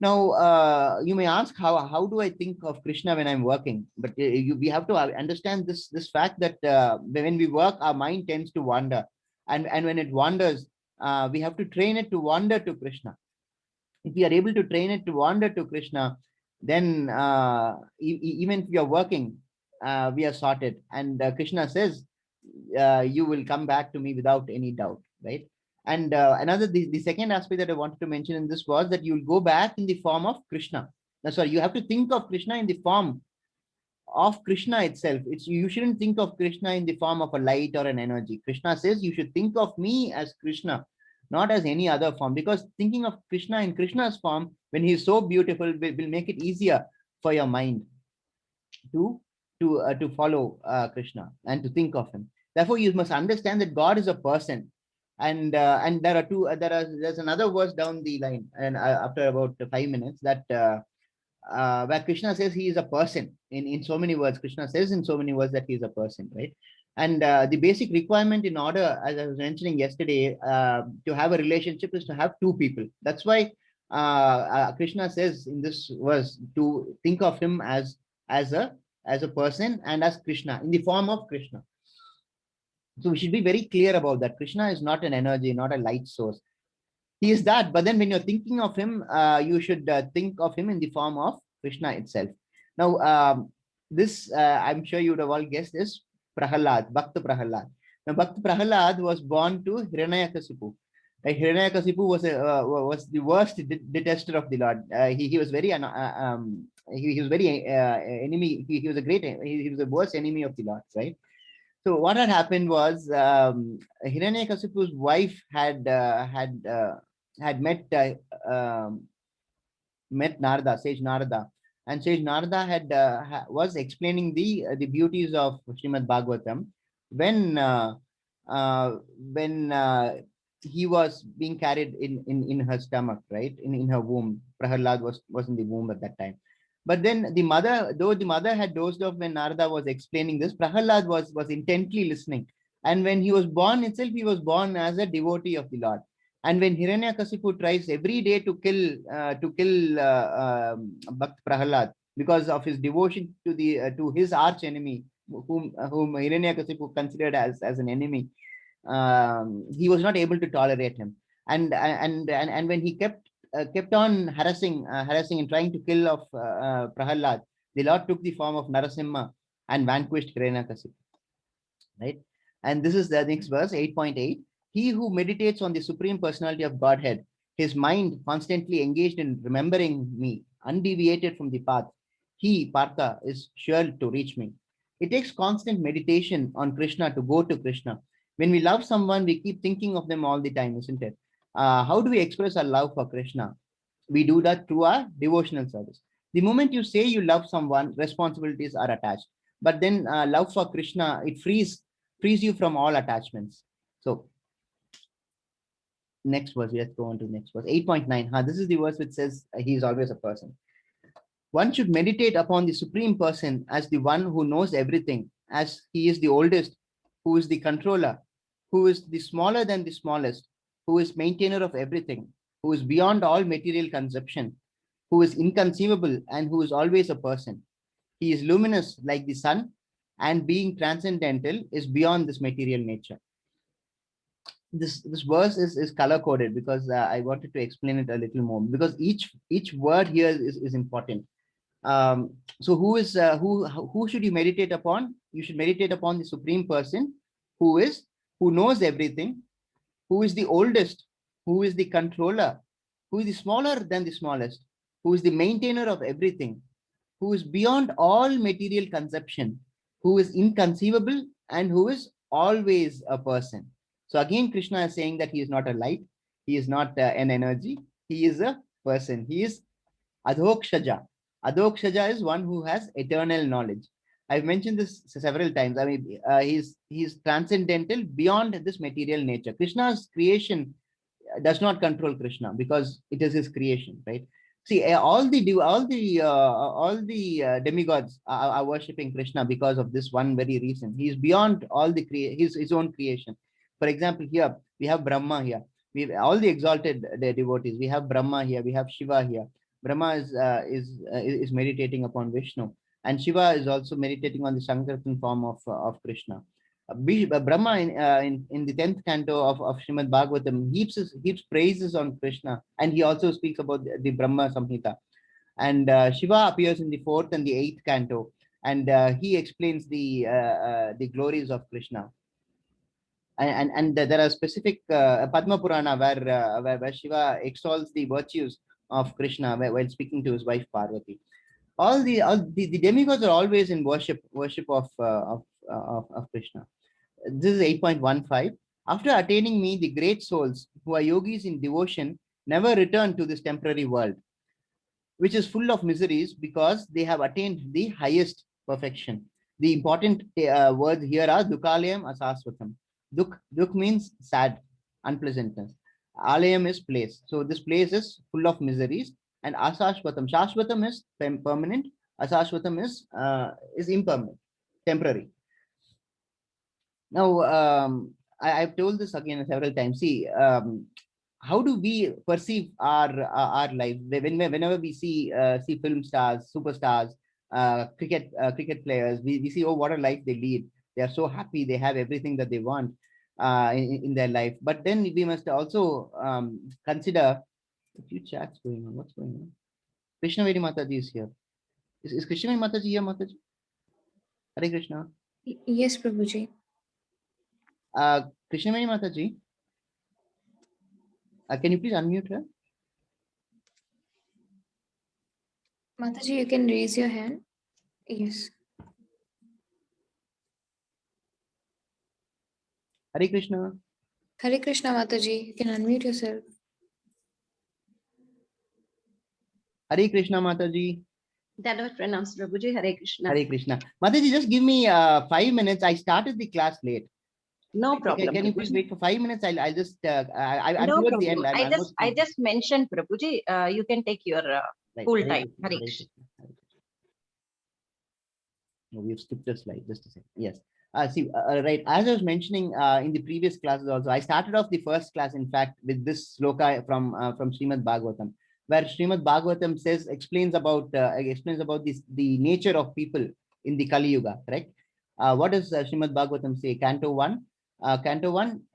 Now, you may ask, how do I think of Krishna when I'm working? But we have to understand this fact that when we work, our mind tends to wander, and when it wanders, we have to train it to wander to Krishna. If we are able to train it to wander to Krishna, then even if we are working, we are sorted. And Krishna says, you will come back to me without any doubt, right? And the second aspect that I wanted to mention in this was that you'll go back in the form of Krishna. Sorry, you have to think of Krishna in the form of Krishna itself. You shouldn't think of Krishna in the form of a light or an energy. Krishna says you should think of me as Krishna, not as any other form, because thinking of Krishna in Krishna's form, when he's so beautiful, will make it easier for your mind to follow Krishna and to think of him. Therefore, you must understand that God is a person, and there are there's another verse down the line, and after about 5 minutes, that where Krishna says he is a person in so many words. Krishna says in so many words that he is a person, right? And the basic requirement in order, as I was mentioning yesterday, to have a relationship is to have two people. That's why Krishna says in this verse to think of him as a person and as Krishna, in the form of Krishna. So we should be very clear about that. Krishna is not an energy, not a light source. He is that, but then when you're thinking of him, you should think of him in the form of Krishna itself. Now, this I'm sure you would have all guessed is Prahalad, Bhakta Prahalad. Now, Bhakta Prahalad was born to Hiranyakasipu. Hiranyakasipu was the worst detester of the Lord. He was very he was very enemy. He was a great. He was the worst enemy of the Lord, right? So what had happened was Hiranyakasipu's wife had met Narada, Sage Narada, and Sage Narada was explaining the beauties of Srimad Bhagavatam when he was being carried in her stomach, right, in her womb. Prahalad was in the womb at that time. But then the mother, though the mother had dozed off when Narada was explaining this, Prahalad was intently listening. And when he was born itself, he was born as a devotee of the Lord. And when Hiranyakasipu tries every day to kill Bhakt Prahalad because of his devotion to his arch enemy, whom Hiranyakasipu considered as an enemy, he was not able to tolerate him. And when he kept on harassing and trying to kill of Prahalad, the Lord took the form of Narasimha and vanquished Hiranyakasipu. Right? And this is the next verse, 8.8. He who meditates on the Supreme Personality of Godhead, his mind constantly engaged in remembering me, undeviated from the path, he, Partha, is sure to reach me. It takes constant meditation on Krishna to go to Krishna. When we love someone, we keep thinking of them all the time, isn't it? How do we express our love for Krishna? We do that through our devotional service. The moment you say you love someone, responsibilities are attached. But then love for Krishna, it frees you from all attachments. So next verse, let's go on to the next verse. 8.9. This is the verse which says he is always a person. One should meditate upon the Supreme Person as the one who knows everything, as he is the oldest, who is the controller, who is the smaller than the smallest, who is maintainer of everything, who is beyond all material conception, who is inconceivable, and who is always a person. He is luminous like the sun, and being transcendental is beyond this material nature. This verse is color coded because I wanted to explain it a little more, because each word here is important. So who should you meditate upon? You should meditate upon the Supreme Person who knows everything, who is the oldest, who is the controller, who is the smaller than the smallest, who is the maintainer of everything, who is beyond all material conception, who is inconceivable, and who is always a person. So again, Krishna is saying that he is not a light, he is not an energy, he is a person. He is Adhokshaja. Adhokshaja is one who has eternal knowledge. I've mentioned this several times. I mean, he's transcendental beyond this material nature. Krishna's creation does not control Krishna because it is his creation, right? See, all the demigods are worshipping Krishna because of this one very reason. He is beyond all the his own creation. For example, here we have Brahma here. We have all the exalted devotees. We have Brahma here. We have Shiva here. Brahma is meditating upon Vishnu, and Shiva is also meditating on the Sankirtan form of Krishna. Brahma in the 10th canto of Srimad Bhagavatam heaps praises on Krishna, and he also speaks about the Brahma Samhita. And Shiva appears in the 4th and the 8th canto, and he explains the glories of Krishna. And there are specific Padma Purana where Shiva extols the virtues of Krishna while speaking to his wife Parvati. All the demigods are always in worship of Krishna. This is 8.15. After attaining me, the great souls who are yogis in devotion never return to this temporary world, which is full of miseries because they have attained the highest perfection. The important words here are Dukalayam Asaswatam. Duk means sad, unpleasantness. Alayam is place. So this place is full of miseries. And Asashwatam. Shashwatam is permanent. Asashwatam is impermanent, temporary. Now, I've told this again several times. See, how do we perceive our life? Whenever we see film stars, superstars, cricket players, we see, oh, what a life they lead. They are so happy. They have everything that they want in their life. But then we must also consider a few chats going on. What's going on? Krishna Vedi Mataji is here. Is Krishna Vedi Mataji here, Mataji? Hare Krishna. Yes, Prabhuji. Krishna Vedi Mataji, can you please unmute her? Mataji, you can raise your hand. Yes. Hare Krishna. Hare Krishna, Mataji. You can unmute yourself. Hare Krishna, Mataji. Dandavad pranams, Prabhuji. Hare Krishna. Hare Krishna. Mataji, just give me 5 minutes. I started the class late. No problem. Can you please wait for 5 minutes? I'll just, I'm No towards the end. problem. I just mentioned, Prabhuji, you can take your full time. Hare Krishna. No, we've skipped a slide. Just a second. Yes. Right. As I was mentioning in the previous classes also, I started off the first class, in fact, with this sloka from Srimad Bhagavatam, where Srimad Bhagavatam explains about the nature of people in the Kali Yuga. Correct? What does Srimad Bhagavatam say? Canto 1,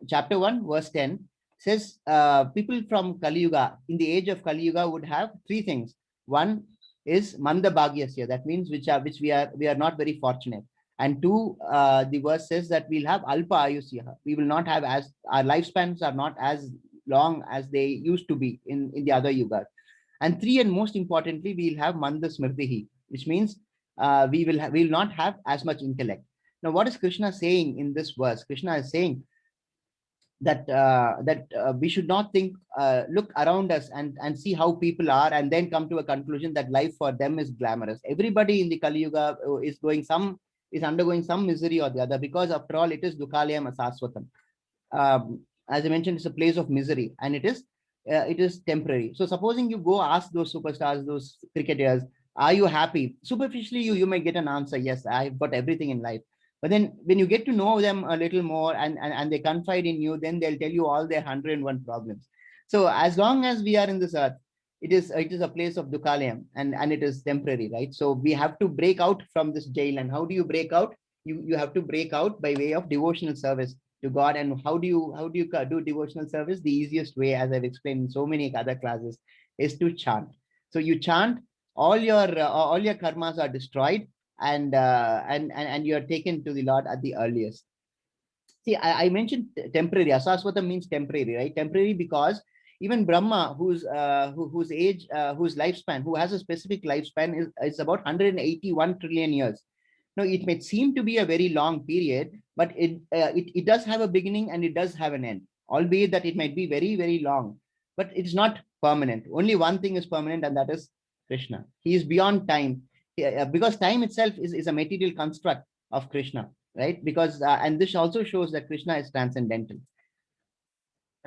chapter 1, verse 10 says people from Kali Yuga, in the age of Kali Yuga, would have three things. One is Manda Bhagyasya, that means which we are not very fortunate. And two, the verse says that we'll have Alpa Ayusya. We will not have our lifespans are not as long as they used to be in the other yugas. And three, and most importantly, we'll have Manda Smrtihi, which means we will not have as much intellect. Now, what is Krishna saying in this verse? Krishna is saying that we should not look around us and see how people are and then come to a conclusion that life for them is glamorous. Everybody in the Kali Yuga is undergoing some misery or the other, because after all, it is Dukalayam Asaswatam. As I mentioned, it's a place of misery, and it is temporary. So supposing you go ask those superstars, those cricketers, are you happy? Superficially, you may get an answer, yes, I've got everything in life. But then when you get to know them a little more and they confide in you, then they'll tell you all their 101 problems. So as long as we are in this earth, it is a place of Dukalayam, and it is temporary, right? So we have to break out from this jail. And how do you break out? You have to break out by way of devotional service to God. And how do you do devotional service? The easiest way, as I've explained in so many other classes, is to chant. So you chant, all your karmas are destroyed, and you are taken to the Lord at the earliest. See, I mentioned temporary. Asaswatam means temporary, right? Temporary because even Brahma, whose age, whose lifespan, who has a specific lifespan is about 181 trillion years. Now, it may seem to be a very long period, but it does have a beginning and it does have an end, albeit that it might be very, very long, but it's not permanent. Only one thing is permanent, and that is Krishna. He is beyond time. Because time itself is a material construct of Krishna, right? Because and this also shows that Krishna is transcendental.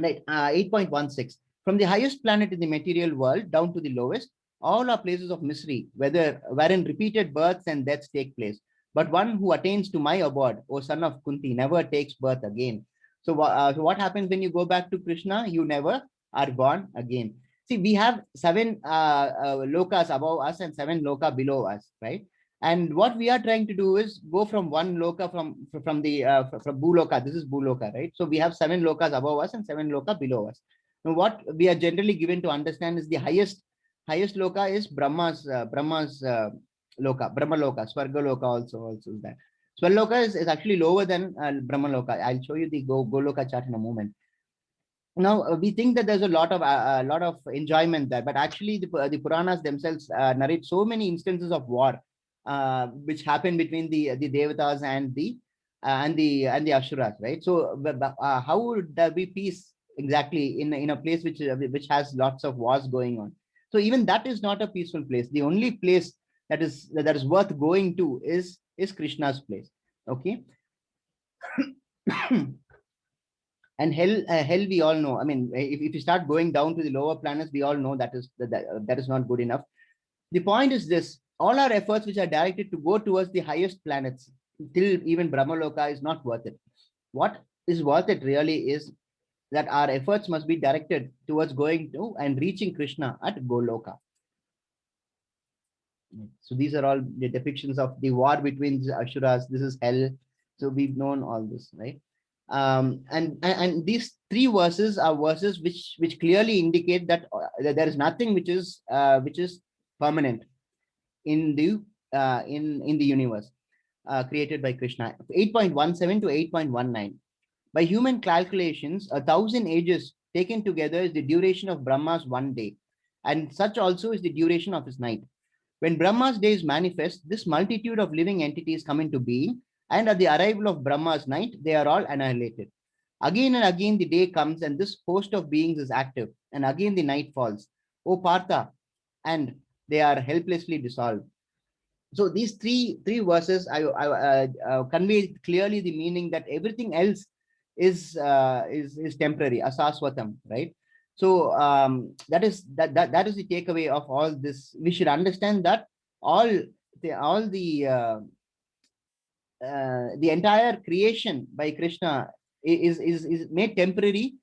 Right, 8.16. From the highest planet in the material world down to the lowest, all are places of misery, wherein repeated births and deaths take place. But one who attains to my abode, O son of Kunti, never takes birth again. So what happens when you go back to Krishna? You never are born again. See, we have seven lokas above us and seven loka below us, right? And what we are trying to do is go from one loka from Bhuloka. This is Bhuloka, right? So we have seven lokas above us and seven loka below us. Now, what we are generally given to understand is the highest loka is Brahma's loka, Brahma loka, Swarga loka also is that. Swarloka is actually lower than Brahma loka. I'll show you the Goloka chart in a moment. Now we think that there's a lot of enjoyment there, but actually the Puranas themselves narrate so many instances of war which happen between the Devatas and the Asuras, right? So how would there be peace exactly in a place which has lots of wars going on? So even that is not a peaceful place. The only place that is worth going to is Krishna's place. Okay. And hell we all know. I mean, if you start going down to the lower planets, we all know that is not good enough. The point is this: all our efforts which are directed to go towards the highest planets, till even Brahmaloka, is not worth it. What is worth it really is that our efforts must be directed towards going to and reaching Krishna at Goloka. So these are all the depictions of the war between the Asuras. This is hell. So we've known all this, right? And these three verses are verses which clearly indicate that there is nothing which is permanent in the universe created by Krishna. 8.17 to 8.19. By human calculations, 1,000 ages taken together is the duration of Brahma's one day, and such also is the duration of his night. When Brahma's days manifest, this multitude of living entities come into being, and at the arrival of Brahma's night, they are all annihilated. Again and again the day comes, and this host of beings is active, and again the night falls. O Partha, and they are helplessly dissolved. So these three verses I convey clearly the meaning that everything else is temporary, asaswatam, right? So that is the takeaway of all this. We should understand that the entire creation by Krishna is made temporary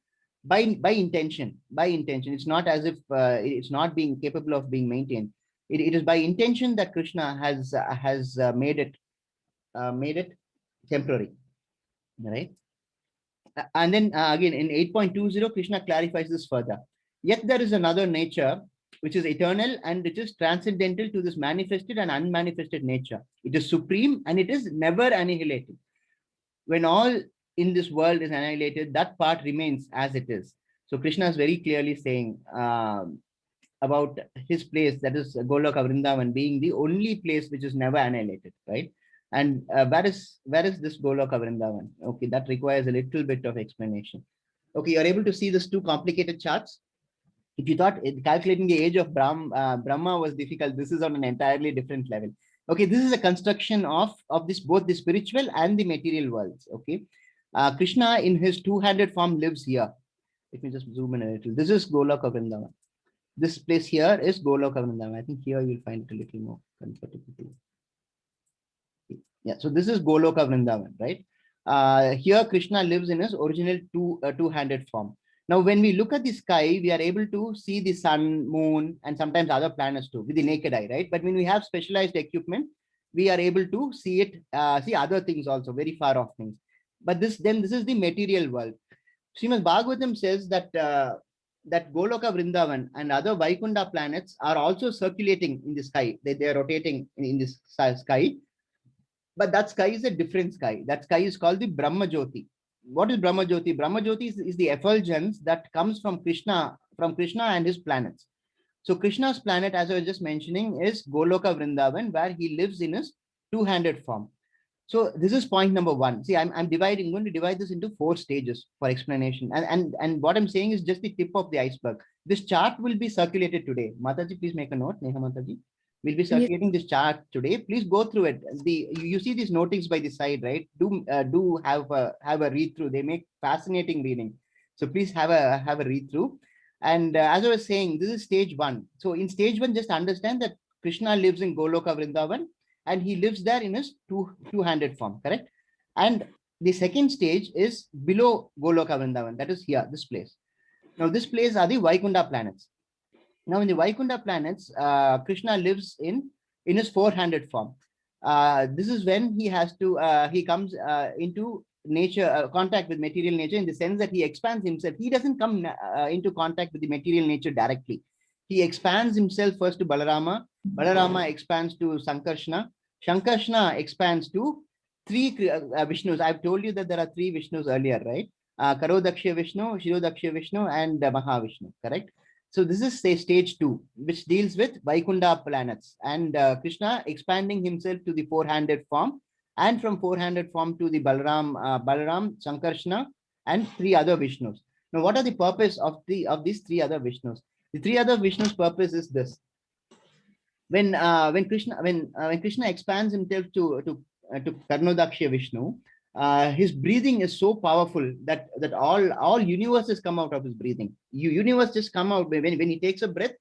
by intention. It's not as if it's not being capable of being maintained. It is by intention that Krishna has made it temporary, right? And then again in 8.20, Krishna clarifies this further. Yet there is another nature which is eternal and which is transcendental to this manifested and unmanifested nature. It is supreme and it is never annihilated. When all in this world is annihilated, that part remains as it is. So Krishna is very clearly saying about his place, that is Goloka Vrindavan, being the only place which is never annihilated, right? And where is this Goloka Vrindavan? Okay, that requires a little bit of explanation. Okay, you're able to see these two complicated charts. If you thought calculating the age of Brahma was difficult, this is on an entirely different level. Okay, this is a construction of this, both the spiritual and the material worlds. Okay, Krishna in his two-handed form lives here. Let me just zoom in a little. This is Goloka Vrindavan. This place here is Goloka Vrindavan. I think here you'll find it a little more comfortable. Yeah, so this is Goloka Vrindavan, right? Here Krishna lives in his original two-handed form. Now, when we look at the sky, we are able to see the sun, moon, and sometimes other planets too with the naked eye, right? But when we have specialized equipment, we are able to see it, see other things also, very far off things. But this is the material world. Srimad Bhagavatam says that that Goloka Vrindavan and other Vaikunta planets are also circulating in the sky. They are rotating in this sky. But that sky is a different sky. That sky is called the Brahma Jyoti. what is Brahma Jyoti? Brahma Jyoti is the effulgence that comes from Krishna and his planets. So Krishna's planet, as I was just mentioning, is Goloka Vrindavan, where he lives in his two-handed form. So this is point number one. See, I'm going to divide this into 4 stages for explanation. And what I'm saying is just the tip of the iceberg. This chart will be circulated today. Mataji, please make a note. Neha Mataji. We'll be circulating this chart today. Please go through it. You see these notings by the side, right? Do have a read through. They make fascinating reading. So please have a read through. And as I was saying, this is stage 1. So in stage 1, just understand that Krishna lives in Goloka Vrindavan, and he lives there in his two-handed form, correct? And the second stage is below Goloka Vrindavan, that is here, this place. Now, this place are the Vaikunta planets. Now, in the Vaikunta planets, Krishna lives in his four-handed form. This is when he comes into nature, contact with material nature, in the sense that he expands himself. He doesn't come into contact with the material nature directly. He expands himself first to Balarama. Balarama expands to Sankarshna. Sankarshna expands to 3 Vishnus. I've told you that there are 3 Vishnus earlier, right? Karodakshya Vishnu, Shirodakshya Vishnu, and Mahavishnu, correct? So this is say stage 2, which deals with Vaikunta planets, and Krishna expanding himself to the four-handed form, and from four-handed form to the Balaram, Sankarshna, and 3 other Vishnus. Now, what are the purpose of these 3 other Vishnus? The 3 other Vishnus' purpose is this: when Krishna expands himself to Karnodaksha Vishnu, his breathing is so powerful that all universes come out of his breathing. Universe just come out when he takes a breath.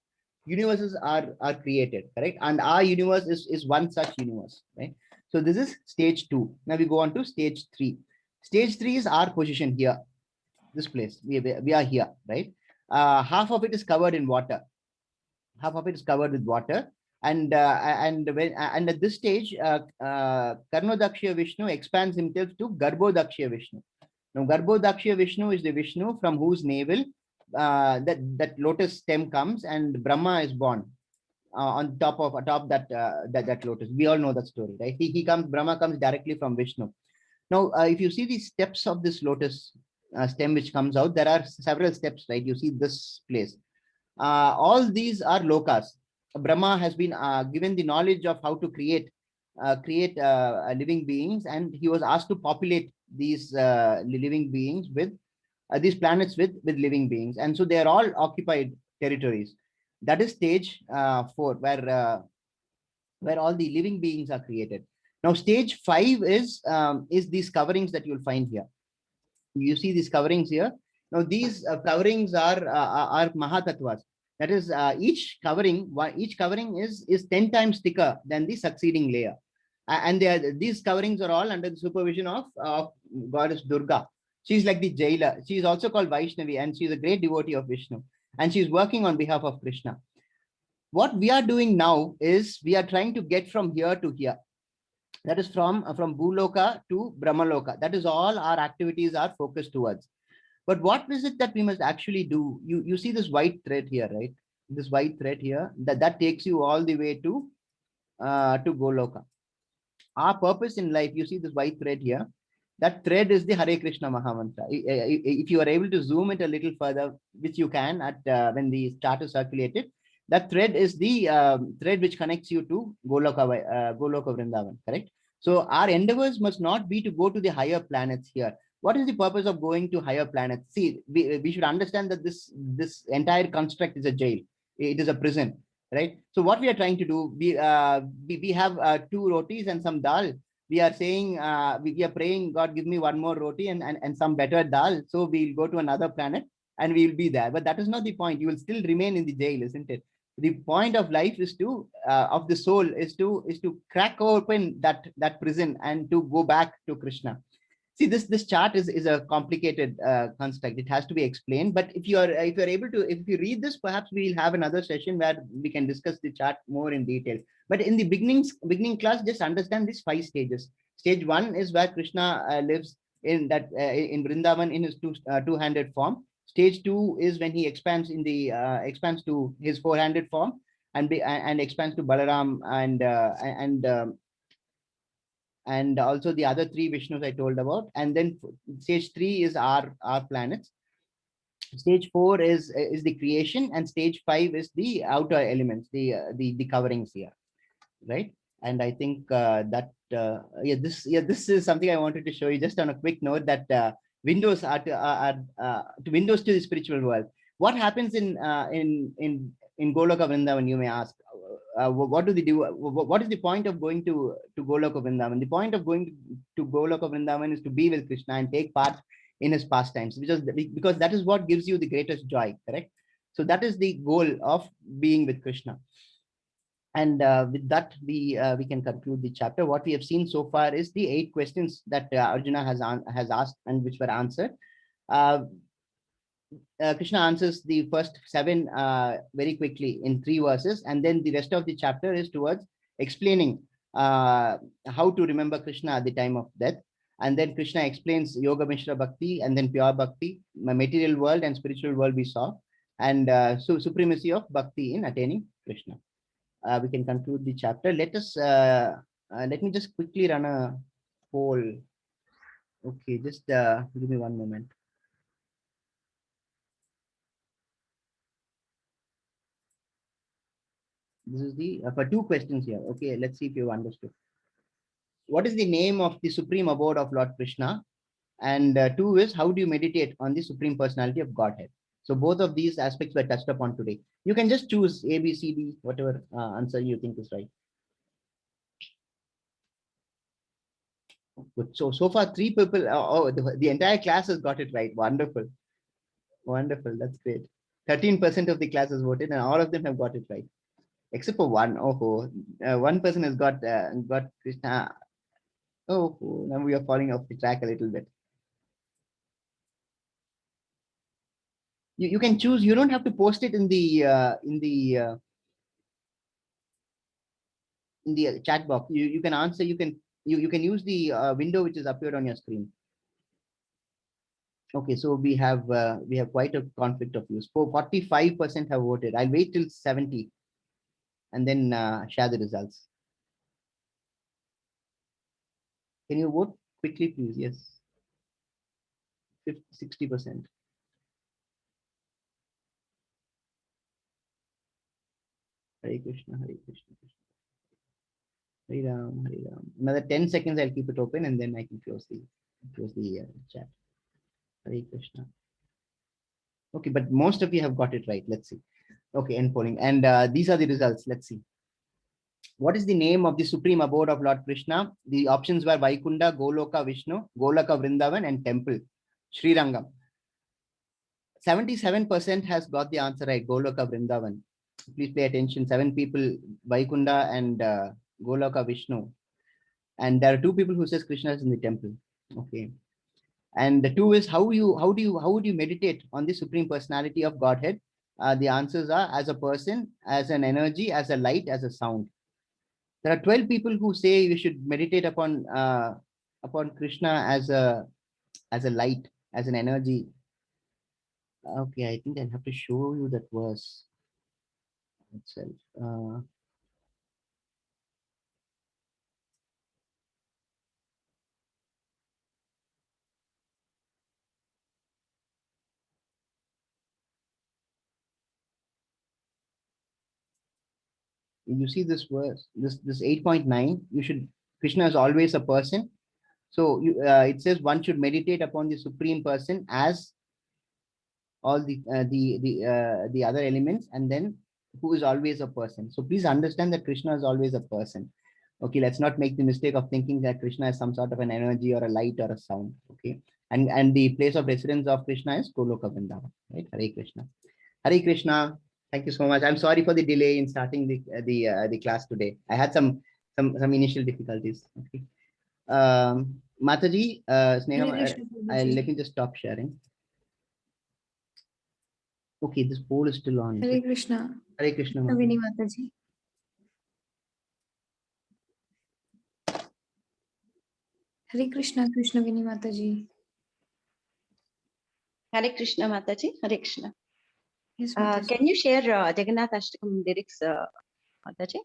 Universes are created, correct? And our universe is one such universe, right? So this is stage 2. Now we go on to stage 3. Stage 3 is our position here, this place. We are here, right? Half of it is covered in water. Half of it is covered with water. And at this stage, Karnodaksha Vishnu expands himself to Garbhodaksha Vishnu. Now, Garbhodaksha Vishnu is the Vishnu from whose navel that lotus stem comes, and Brahma is born on top that lotus. We all know that story, right? Brahma comes directly from Vishnu. Now, if you see the steps of this lotus stem which comes out, there are several steps, right? You see this place. All these are lokas. Brahma has been given the knowledge of how to create living beings, and he was asked to populate these living beings with these planets with living beings, and so they are all occupied territories. That is stage 4, where all the living beings are created. Now, stage 5 is these coverings that you'll find here. You see these coverings here. Now, these coverings are Mahatatvas. That is, each covering is 10 times thicker than the succeeding layer. And these coverings are all under the supervision of goddess Durga. She's like the jailer. She is also called Vaishnavi, and she's a great devotee of Vishnu. And she's working on behalf of Krishna. What we are doing now is we are trying to get from here to here. That is from Bhuloka to Brahmaloka. That is all our activities are focused towards. But what is it that we must actually do? You see this white thread here, right? This white thread here, that takes you all the way to Goloka. Our purpose in life, you see this white thread here, that thread is the Hare Krishna Mahamantra. If you are able to zoom it a little further, which you can at when the chart is circulated, that thread is the thread which connects you to Goloka Vrindavan, correct? So our endeavors must not be to go to the higher planets here. What is the purpose of going to higher planets? See, we should understand that this entire construct is a jail. It is a prison, right? So what we are trying to do, we have 2 rotis and some dal. We are saying, we are praying, God, give me 1 more roti and some better dal. So we'll go to another planet and we'll be there. But that is not the point. You will still remain in the jail, isn't it? The point of life is of the soul is to crack open that prison and to go back to Krishna. See, this chart is a complicated construct. It has to be explained. But if you read this, perhaps we'll have another session where we can discuss the chart more in detail. But in the beginning class, just understand these 5 stages. Stage 1 is where Krishna lives in Vrindavan in his two-handed form. Stage 2 is when he expands to his four-handed form and expands to Balaram and also the other 3 Vishnus I told about. And then stage 3 is our planets. Stage 4 is the creation, and stage 5 is the outer elements, the coverings here, right? And I think this is something I wanted to show you just on a quick note, that windows are to windows to the spiritual world. What happens in Goloka Vrindavan, you may ask? What do they do? What is the point of going to Goloka Vrindavan? The point of going to Goloka Vrindavan is to be with Krishna and take part in his pastimes, because that is what gives you the greatest joy, correct? So that is the goal of being with Krishna. And with that, we can conclude the chapter. What we have seen so far is the 8 questions that Arjuna has asked and which were answered. Krishna answers the first 7 very quickly in 3 verses, and then the rest of the chapter is towards explaining how to remember Krishna at the time of death. And then Krishna explains Yoga Mishra Bhakti, and then pure Bhakti, material world and spiritual world we saw, and supremacy of Bhakti in attaining Krishna. We can conclude the chapter. Let me just quickly run a poll. Okay, just give me one moment. This is the for 2 questions here. Okay, let's see if you understood. What is the name of the supreme abode of Lord Krishna? And 2 is, how do you meditate on the supreme personality of Godhead? So both of these aspects were touched upon today. You can just choose A, B, C, D, whatever answer you think is right. Good. So far 3 people. The entire class has got it right. Wonderful. That's great. 13% of the class has voted, and all of them have got it right, except for one. One person has got Krishna. Oh, now we are falling off the track a little bit. You can choose. You don't have to post it in the chat box. You can answer. You can use the window which is appeared on your screen. Okay, so we have quite a conflict of views. 45% have voted. I'll wait till 70 and then share the results. Can you vote quickly, please? Yes. 60%. Hare Krishna, Hare Krishna, Hare Ram, Hare Ram. Another 10 seconds, I'll keep it open, and then I can close the chat. Hare Krishna. Okay, but most of you have got it right. Let's see. Okay, end polling. And these are the results. Let's see. What is the name of the supreme abode of Lord Krishna? The options were Vaikunda, Goloka Vishnu, Goloka Vrindavan, and Temple, Srirangam. 77% has got the answer right, Goloka Vrindavan. Please pay attention. 7 people, Vaikunda and Goloka Vishnu. And there are 2 people who says Krishna is in the temple. Okay. And the 2 is, how would you meditate on the supreme personality of Godhead? The answers are as a person, as an energy, as a light, as a sound. There are 12 people who say you should meditate upon Krishna as a light, as an energy. Okay, I think I'll have to show you that verse itself. You see this verse, this 8.9. Krishna is always a person. So it says one should meditate upon the supreme person as all the other elements, and then who is always a person. So please understand that Krishna is always a person. Okay, let's not make the mistake of thinking that Krishna is some sort of an energy or a light or a sound. Okay, and the place of residence of Krishna is Goloka Vrindavan, right? Hare Krishna. Hare Krishna. Thank you so much. I'm sorry for the delay in starting the class today. I had some initial difficulties. Okay. Mataji, Sneha, let me just stop sharing. Okay, this poll is still on. Hare Krishna. Hare Krishna. Navini Mataji. Hare Krishna, Krishna Vini Mataji. Hare Krishna, Mataji. Hare Krishna. Yes, Mataji. Can you share Jagannath Ashtakam lyrics, Mataji?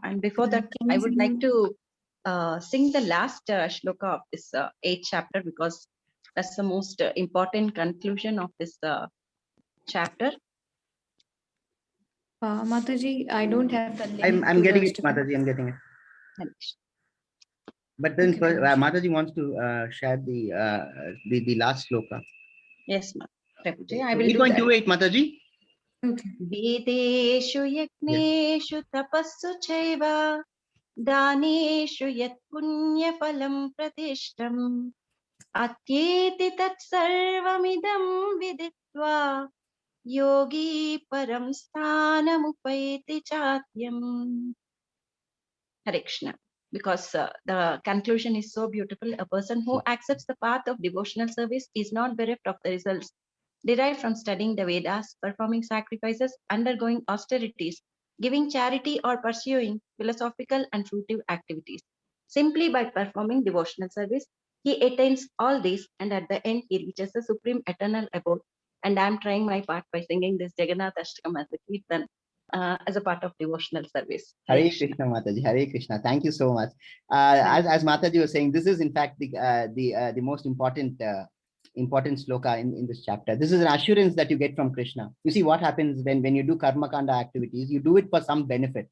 And before that, Can I you would send like to sing the last shloka of this 8th chapter, because that's the most important conclusion of this chapter. Mataji, I don't have the link. I'm to getting the it, Mataji. I'm getting it. Hare Krishna. But then Okay, Prabhuji. Mataji wants to share the last sloka. Yes, Prabhuji, I will do that. 8.28, Mataji. Okay. Vedeshu yajneshu tapassu chaiva daneshu yat punya phalam pratishtam atyeti tat sarvamidam viditva yogi param sthanam upaiti chatyam. Hare Krishna. Because the conclusion is so beautiful. A person who accepts the path of devotional service is not bereft of the results derived from studying the Vedas, performing sacrifices, undergoing austerities, giving charity, or pursuing philosophical and fruitive activities. Simply by performing devotional service, he attains all these, and at the end, he reaches the supreme eternal abode. And I am trying my part by singing this Jagannath Ashtakam as a kirtan as a part of devotional service. Hare Krishna, Mataji. Hare Krishna. Thank you so much. As Mataji was saying, this is in fact the most important sloka in this chapter. This is an assurance that you get from Krishna. You see what happens when you do karma kanda activities, you do it for some benefit.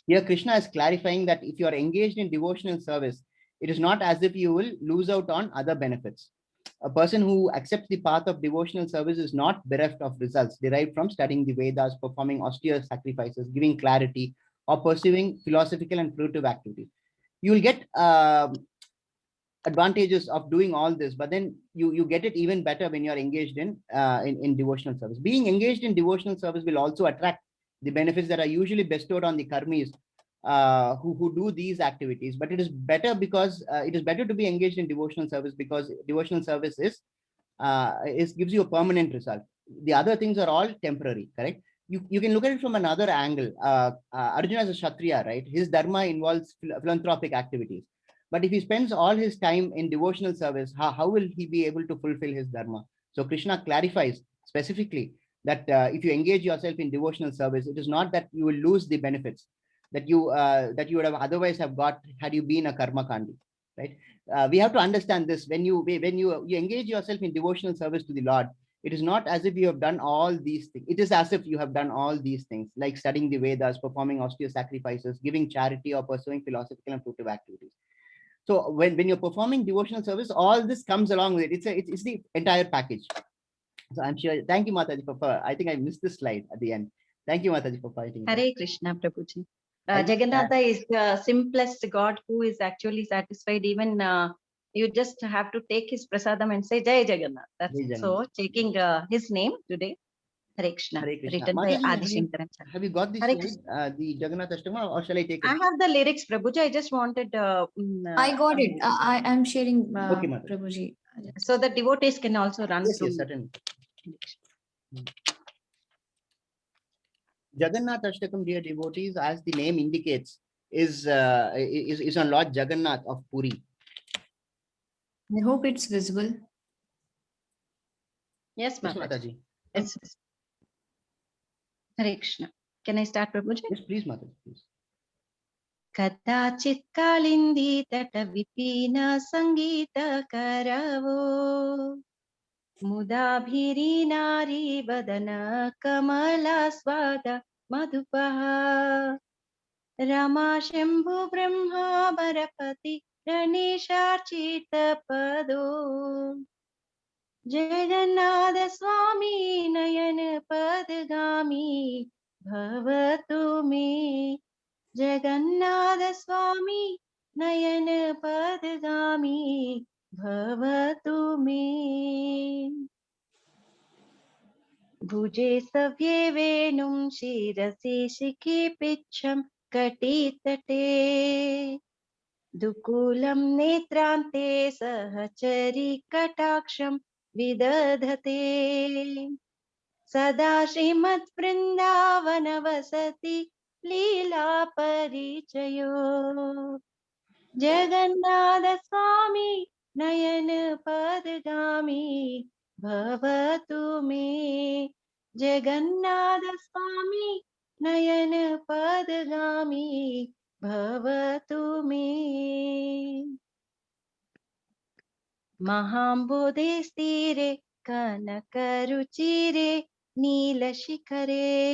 Here Krishna is clarifying that if you are engaged in devotional service, it is not as if you will lose out on other benefits. A person who accepts the path of devotional service is not bereft of results derived from studying the Vedas, performing austere sacrifices, giving clarity, or pursuing philosophical and fruitive activities. You will get advantages of doing all this, but then you get it even better when you're engaged in devotional service. Being engaged in devotional service will also attract the benefits that are usually bestowed on the karmis who do these activities. But it is better because it is better to be engaged in devotional service, because devotional service gives you a permanent result. The other things are all temporary, correct? You can look at it from another angle. Arjuna is a Kshatriya, right? His dharma involves philanthropic activities. But if he spends all his time in devotional service, how will he be able to fulfill his dharma? So Krishna clarifies specifically that if you engage yourself in devotional service, it is not that you will lose the benefits that you would have otherwise have got had you been a karma kandi, right? We have to understand this. When you engage yourself in devotional service to the Lord, it is not as if you have done all these things. It is as if you have done all these things, like studying the Vedas, performing austere sacrifices, giving charity, or pursuing philosophical and fruitive activities. So when you're performing devotional service, all this comes along with it. It's the entire package. So I'm sure. Thank you, Mataji, for I think I missed this slide at the end. Thank you, Mataji, for fighting. Hare Krishna, Prabhuji. Jagannatha is the simplest God who is actually satisfied. Even you just have to take his prasadam and say Jai Jagannath. That's Jai so taking his name today. Hare Krishna, Hare Krishna. written Mataji, by Adi Shankaran. have you got this Hare slide, the Jagannath Ashtaka, or shall I take it? I have the lyrics, Prabhuji. I just wanted. I got it. I am sharing, Okay, Mataji. Prabhuji. So the devotees can also run Yes, through. yes, certainly. Jagannath Ashtakam, dear devotees, as the name indicates, is on Lord Jagannath of Puri. I hope it's visible. Yes, Yes, Mataji. Mataji. Yes. Hare Krishna. Can I start, Prabhuji? Yes, please, Mataji, please. कदाचित् कालिन्दी तट विपिन संगीत करवो मुदाभिरी नारी वदन कमला स्वाद मधुपः रमा शंभु ब्रह्मा बरपति रणेशार्चित पदो जगन्नाथ स्वामी नयन पदगामी भवतु मे जगन्नाथ स्वामी नयन पदगामी भवतु मे भुजे सव्ये वेणुं शिरसि शिखे पिच्छं कटितटे दुकूलं नेत्रान्ते सहचरी कटाक्षं विदधते सदा श्रीमद्वृन्दावन वसति लीला परिचयो जगन्नाथ स्वामी नयन पदगामी भवतु मे जगन्नाथ स्वामी नयन पदगामी भवतु मे। महाम्बोधे स्थिरे कनकरुचिरे नीलशिखरे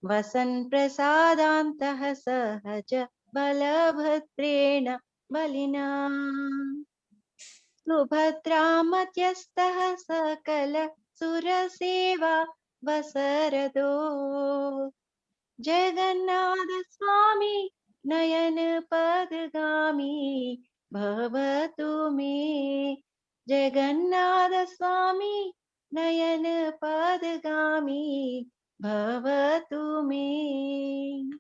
वसन् प्रसादान्तः सहज बलभद्रेण बलिना सुभद्रामध्यस्थः सकल सुरसेवा वसरदो जगन्नाथ स्वामी नयन पदगामी भवतु मे। जगन्नाथ स्वामी नयन पदगामी भवतु मे।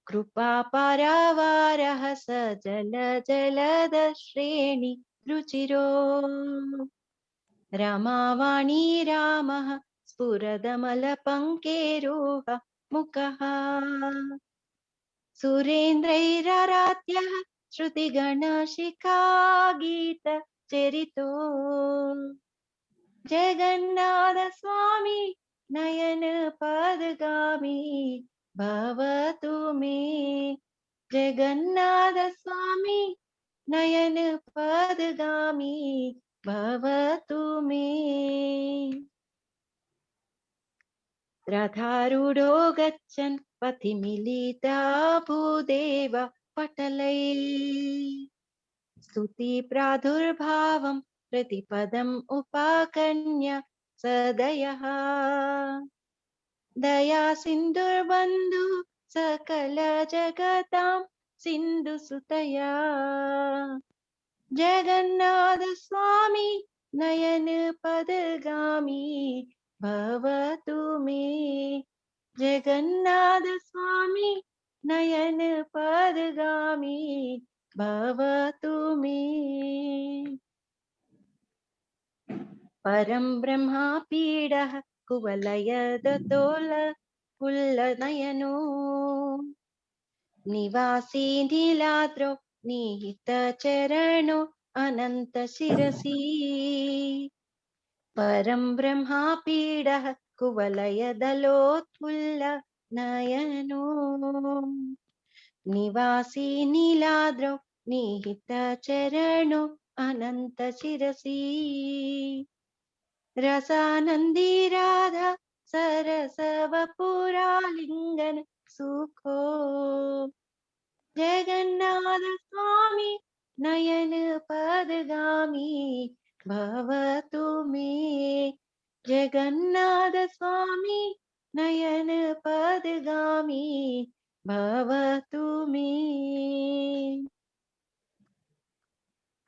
कृपा पारावारः सजल जलद श्रेणी रुचिरो रमावाणी रामः स्फुरदमलपङ्केरुह मुखः सुरेन्द्रैराराध्यः श्रुतिगणशिखा गीतचरितो जगन्नाथ स्वामी नयन पदगामी भवतु मे। जगन्नाथ स्वामी नयन पदगामी भवतु मे। रथारूढो गच्छन् पथि मिलिता भूदेव पटलैः स्तुति प्रादुर्भावं प्रतिपदम् उपाकर्ण्य सदयः दया सिन्धुर्बन्धु सकल जगतां सिन्धुसुतया जगन्नाथ स्वामी नयन पदगामी भवतु मे। जगन्नाथ स्वामी नयन पदगामी भवतु मे। परं ब्रह्मा पीडः कुवलयदतोल कुल्लनयनो निवासी नीलाद्रौ निहितचरणो अनन्तशिरसि परं ब्रह्मा पीडः कुवलयदलोत्फुल्लनयनो निवासी नीलाद्रौ निहितचरणो अनन्तशिरसि रसानन्दी राधा सरसवपुरालिङ्गन सुखो जगन्नाथ स्वामी नयन पदगामी भवतु मे। जगन्नाथ स्वामी नयन पदगामी भवतु मे।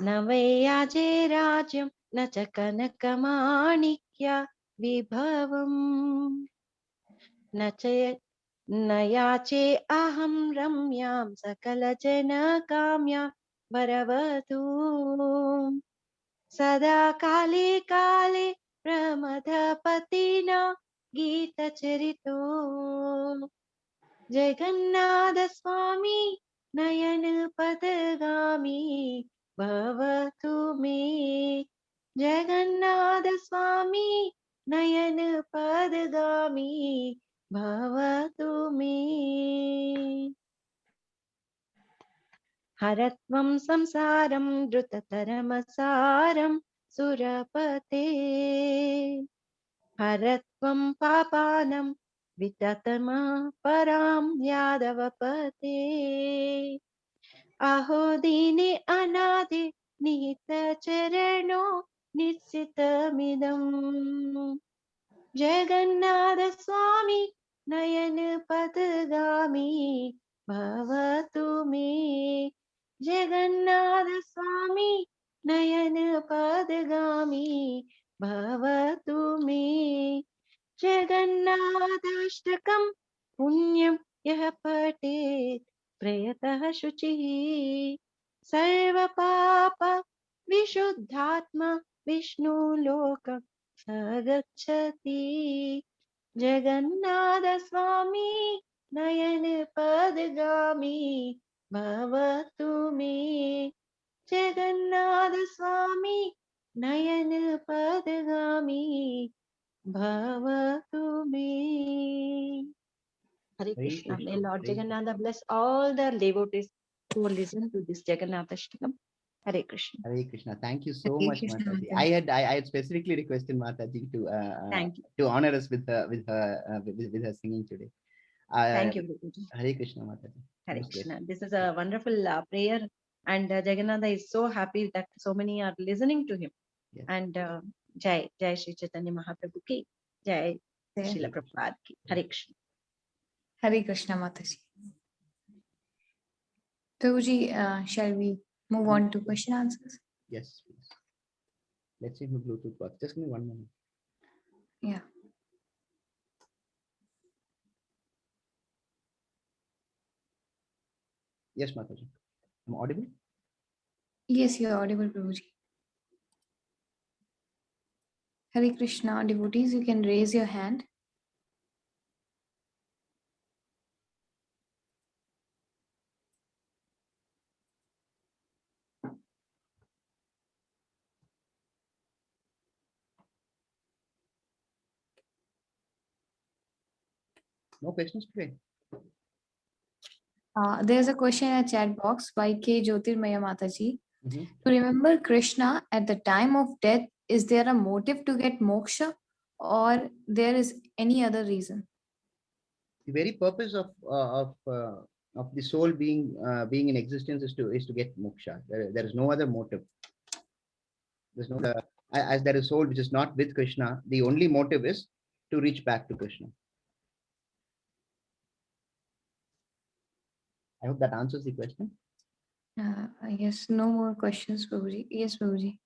न वैयाजे राज्यं न च कनकमाणिक्या विभवम् न याचे अहं रम्यां सकलजनकाम्यां वरवधूं सदा काले काले प्रमथपतिना गीतचरितो जगन्नाथ स्वामी नयन पदगामी भवतु मे। जगन्नाथ स्वामी नयन पदगामी भवतु मे। हरत्वं संसारं द्रुततरमसारं सुरपते हरत्वं पापानं विततमा परां यादवपते अहो दीने अनादि निहितचरणो निश्चितमिदम् जगन्नाथ स्वामी नयन पदगामी भवतु मे। जगन्नाथ स्वामी नयन पदगामी भवतु मे। जगन्नाथाष्टकं पुण्यं यः पठेत् प्रयतः शुचिः सर्वपाप विशुद्धात्मा विष्णुलोकं स गच्छति। जगन्नाथ स्वामी नयन पदगामी भवतु मे। जगन्नाथ स्वामी नयन पदगामी भवतु मे। Hare Hare Krishna. May Krishna, Lord Hare Jagannatha bless all the devotees who listen to this Jagannatha Hare Krishna. Hare Krishna. Thank you so Hare much, Krishna, Mataji. Mataji. I had specifically requested Mataji Thank you. to honor us with with her singing today. Thank you, Guruji. Hare Krishna, Mataji. Hare Most Krishna. blessed. This is a wonderful prayer, and Jagannatha is so happy that so many are listening to him. Yes. And Jai Shri Chaitanya Mahaprabhu ki, Jai Jai. Srila Prabhupada ki. Hare Krishna. Hare Krishna, Mataji. Prabhuji, shall we move on to question answers? Yes, please. Let's see if the Bluetooth works. Just give me 1 minute. Yeah. Yes, Mataji. I'm audible? Yes, you're audible, Prabhuji. Hare Krishna, devotees, you can raise your hand. No questions today? There's a question in a chat box by K. Jyotirmaya Mataji. Mhm. To remember Krishna at the time of death, is there a motive to get moksha or there is any other reason? The very purpose of the soul being in existence is to get moksha. There is no other motive. There's no as there is soul which is not with Krishna. The only motive is to reach back to Krishna. I hope that answers the question. I guess no more questions, Prabhuji. Yes, Prabhuji.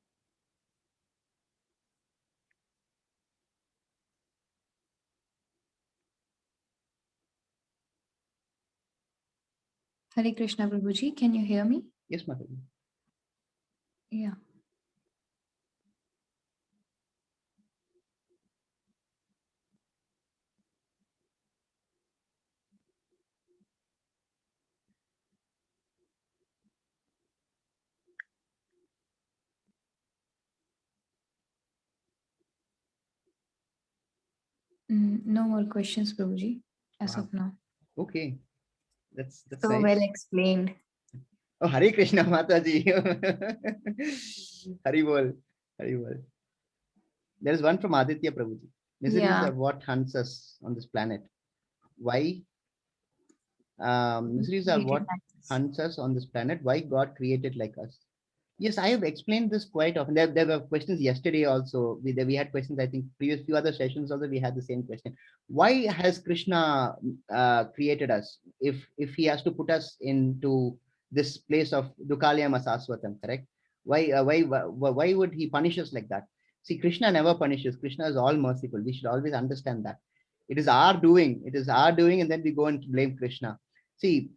Hare Krishna, Prabhuji. Can you hear me? Yes, Mataji. Yeah. No more questions, Prabhuji, as Wow. of now. Okay. That's So nice. well explained. Oh, Hare Krishna, Mataji. Hari Bol. Hari Bol. There is one from Aditya Prabhuji. Miseries Yeah. are what hunts us on this planet. Why? Miseries are Created what like this. hunts us on this planet. Why God created like us? Yes, I have explained this quite often. There were questions yesterday also. We had questions, I think, previous few other sessions also, we had the same question. Why has Krishna created us? If he has to put us into this place of Dukalayam Asaswatam, correct? Why would he punish us like that? See, Krishna never punishes. Krishna is all merciful. We should always understand that. It is our doing. It is our doing, and then we go and blame Krishna. See,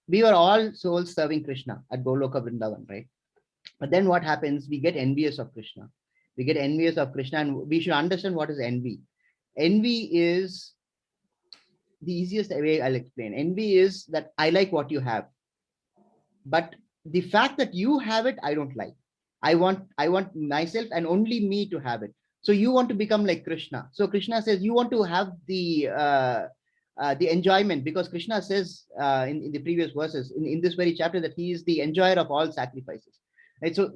we were all souls serving Krishna at Goloka Vrindavan, right? But then what happens? We get envious of Krishna. We get envious of Krishna, and we should understand what is envy. Envy is the easiest way I'll explain. Envy is that I like what you have, but the fact that you have it, I don't like. I want myself and only me to have it. So you want to become like Krishna. So Krishna says you want to have the enjoyment, because Krishna says in the previous verses in this very chapter that he is the enjoyer of all sacrifices. Right? So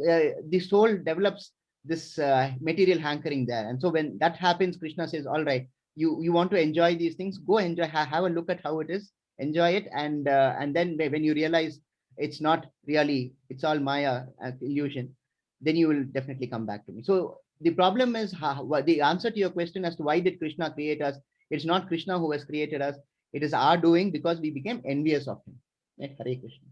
the soul develops this material hankering there, and so when that happens, Krishna says, "All right, you want to enjoy these things, go enjoy, have a look at how it is, enjoy it, and then when you realize it's not really, it's all Maya illusion, then you will definitely come back to me." So the problem is the answer to your question as to why did Krishna create us? It's not Krishna who has created us. It is our doing because we became envious of him. Right? Hare Krishna.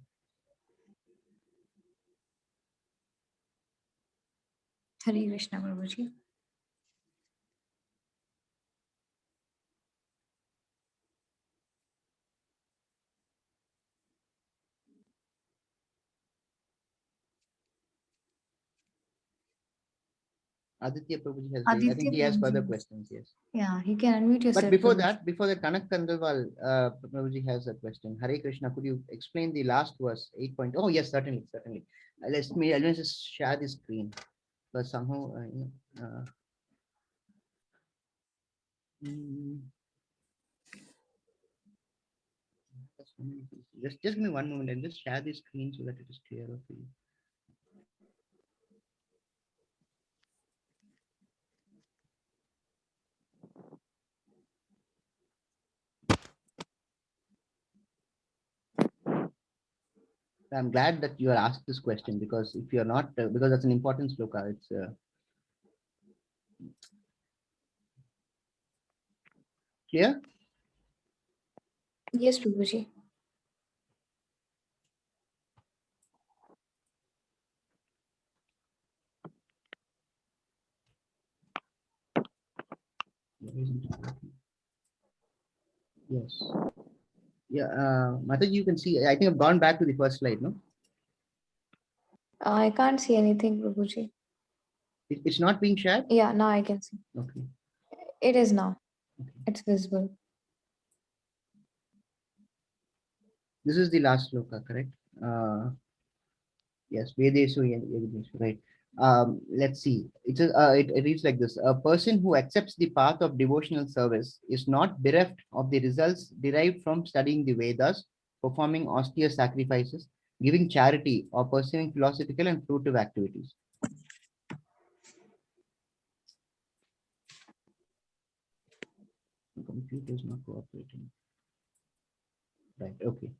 Hare Krishna, Prabhuji. Aditya Prabhuji has raised. I think he has further questions. Yes. Yeah, you can unmute yourself. But before Prabhuji. that, Kanak Kandalwal, Prabhuji has a question. Hare Krishna, could you explain the last verse, 8. Oh, yes, certainly. Let me just share the screen. But somehow, Just give me one moment and just share the screen so that it is clearer for you. I'm glad that you are asked this question, because if you're not, because that's an important sloka. It's clear. Yes, Prabhuji. Yes. Yeah, Mataji, you can see. I think I've gone back to the first slide. No, I can't see anything, Prabhuji. it's not being shared. Yeah, now I can see. Okay. It is now. Okay. It's visible. This is the last sloka, correct? Yes, Vedesu, right. Let's see. It reads like this: a person who accepts the path of devotional service is not bereft of the results derived from studying the Vedas, performing austere sacrifices, giving charity, or pursuing philosophical and fruitive activities. The computer is not cooperating. Right. Okay.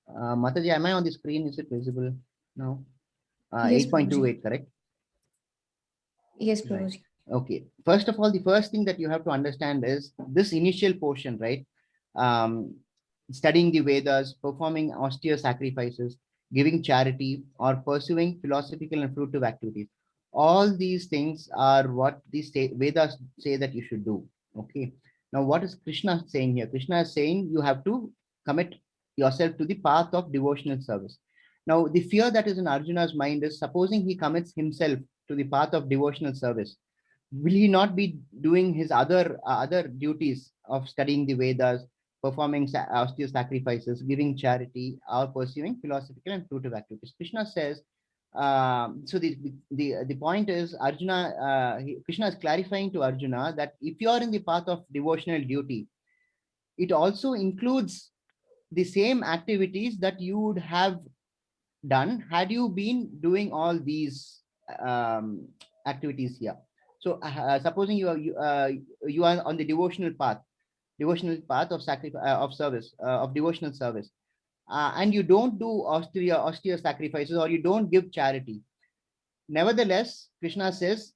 Mataji, am I on the screen? Is it visible now? Yes, 8.28, correct? Yes, Right. Prabhuji. Okay. First of all, the first thing that you have to understand is this initial portion, right? Studying the Vedas, performing austere sacrifices, giving charity, or pursuing philosophical and fruitive activities. All these things are what the Vedas say that you should do. Okay. Now, what is Krishna saying here? Krishna is saying you have to commit yourself to the path of devotional service. Now, the fear that is in Arjuna's mind is, supposing he commits himself to the path of devotional service, will he not be doing his other duties of studying the Vedas, performing austere sacrifices, giving charity, or pursuing philosophical and fruitive activities? Krishna says. So the point is, Krishna is clarifying to Arjuna that if you are in the path of devotional duty, it also includes the same activities that you would have done had you been doing all these activities here. So supposing you are on the devotional path of sacrifice of service of devotional service, and you don't do austere sacrifices, or you don't give charity. Nevertheless, Krishna says,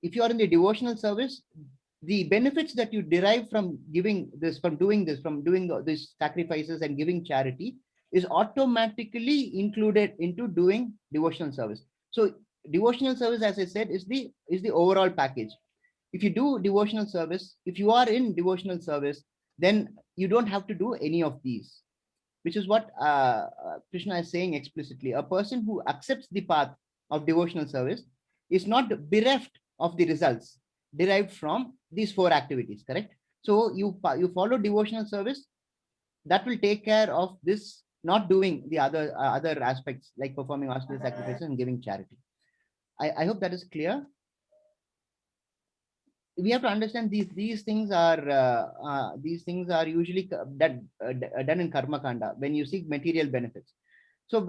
if you are in the devotional service, the benefits that you derive from giving this, from doing this, from doing these sacrifices and giving charity, is automatically included into doing devotional service. So devotional service, as I said, is the overall package. If you do devotional service, if you are in devotional service, then you don't have to do any of these, which is what Krishna is saying explicitly. A person who accepts the path of devotional service is not bereft of the results derived from these four activities, correct? So you follow devotional service, that will take care of this, not doing the other aspects like performing austere sacrifices and giving charity. I hope that is clear. We have to understand these things are usually done in karma kanda when you seek material benefits. So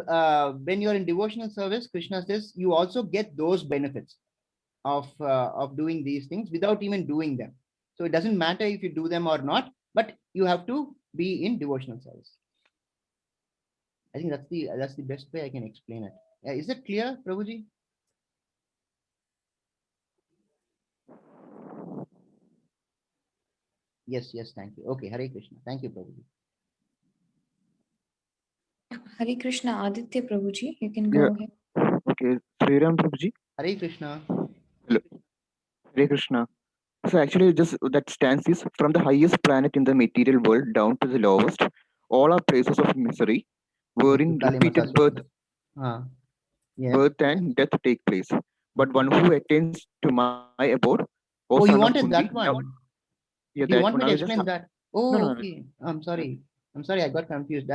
when you're in devotional service, Krishna says you also get those benefits of doing these things without even doing them. So it doesn't matter if you do them or not, but you have to be in devotional service. I think that's the best way I can explain it. Is it clear, Prabhuji? Yes, thank you. Okay, Hare Krishna. Thank you, Prabhuji. Hare Krishna, Aditya Prabhuji, you can go ahead. Okay, Sri Ram Prabhuji. Hare Krishna. Hello. Hare Krishna. So actually, just that stance is from the highest planet in the material world down to the lowest. All are places of misery, wherein repeated birth and death take place. But one who attains to my abode, O oh, son you of wanted Kundi, that one? Yeah, Do you that want one. me to I was explain just, that? Oh, no, okay. I'm sorry. I got confused.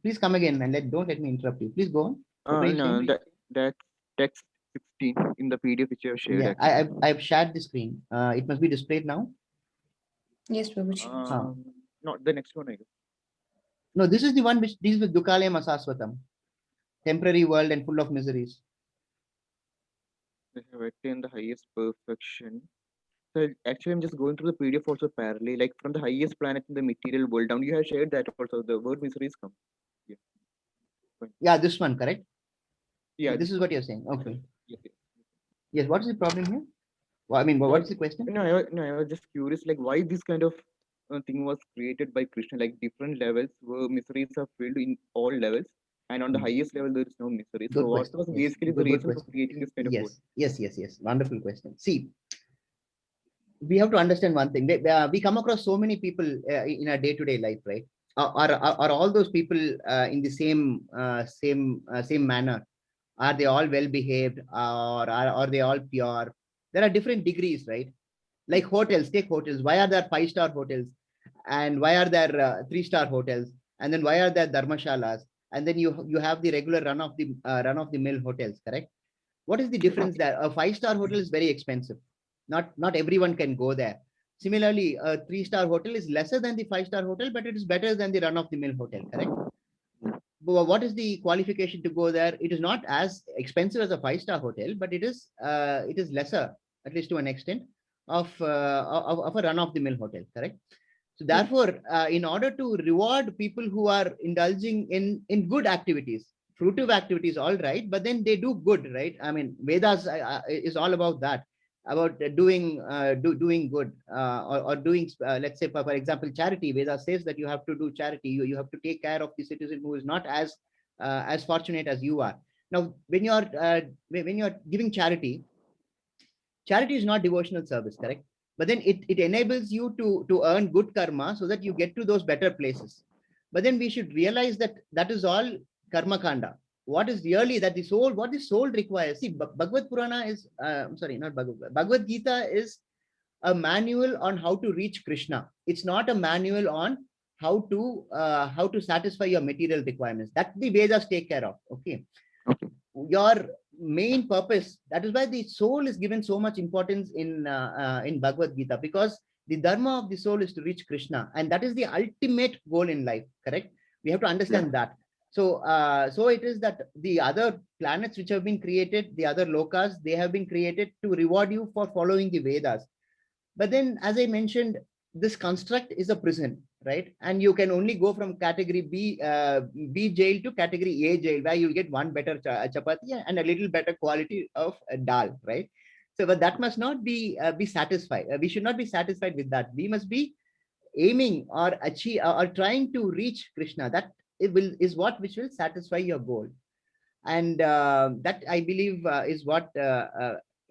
Please come again and don't let me interrupt you. Please go on. no, that text 16 in the PDF which you have shared. Yeah, I've shared the screen. It must be displayed now. Yes, Prabhuji. Not the next one, I guess. No, this is the one which deals with Dukalayam Asaswatam, temporary world and full of miseries. They have attained the highest perfection. So actually, I'm just going through the PDF also parallelly, like from the highest planet in the material world down. You have shared that also. The word miseries come. Yeah. Fine. Yeah, this one, correct? Yeah. This is what you're saying. Okay. Yes, yes. Yes, what is the problem here? Well, I mean, what's the question? No, I was just curious, like why this kind of thing was created by Krishna, like different levels where miseries are filled in all levels, and on the highest level there is no misery. So Good what question. was Yes. basically the Good reason for question. creating this kind of world? Yes. Wonderful question. See, we have to understand one thing. We come across so many people in our day-to-day life, right? Are all those people in the same manner? Are they all well behaved, or are they all pure? There are different degrees, right? Like hotels, take hotels. Why are there 5-star hotels, and why are there 3-star hotels, and then why are there dharmashalas, and then you have the regular run of the mill hotels, correct? What is the difference there? A 5-star hotel is very expensive. Not everyone can go there. Similarly, a 3-star hotel is lesser than the 5-star hotel, but it is better than the run of the mill hotel, correct? But what is the qualification to go there? It is not as expensive as a 5-star hotel, but it is lesser, at least to an extent, of a run of the mill hotel, correct? So therefore, in order to reward people who are indulging in good activities, fruitive activities, all right, but then they do good, right? I mean, Vedas is all about that, about doing good, or doing, let's say, for example, charity. Vedas says that you have to do charity. You have to take care of the citizen who is not as fortunate as you are. Now, when you're giving charity, charity is not devotional service, correct? But then it enables you to earn good karma so that you get to those better places. But then we should realize that that is all karma kanda. What is really that what the soul requires? See, Bhagavad Purana is I'm sorry, not Bhagavad Gita is a manual on how to reach Krishna. It's not a manual on how to satisfy your material requirements. That the Vedas take care of. Okay. Okay. Your main purpose. That is why the soul is given so much importance in Bhagavad Gita, because the dharma of the soul is to reach Krishna, and that is the ultimate goal in life. Correct? We have to understand that. So it is that the other planets which have been created, the other lokas, they have been created to reward you for following the Vedas. But then, as I mentioned, this construct is a prison, right? And you can only go from category B jail to category A jail, where you get one better chapati and a little better quality of dal, right? So, but that must not be satisfied. We should not be satisfied with that. We must be aiming or achieve or trying to reach Krishna. That is what which will satisfy your goal, and that I believe is what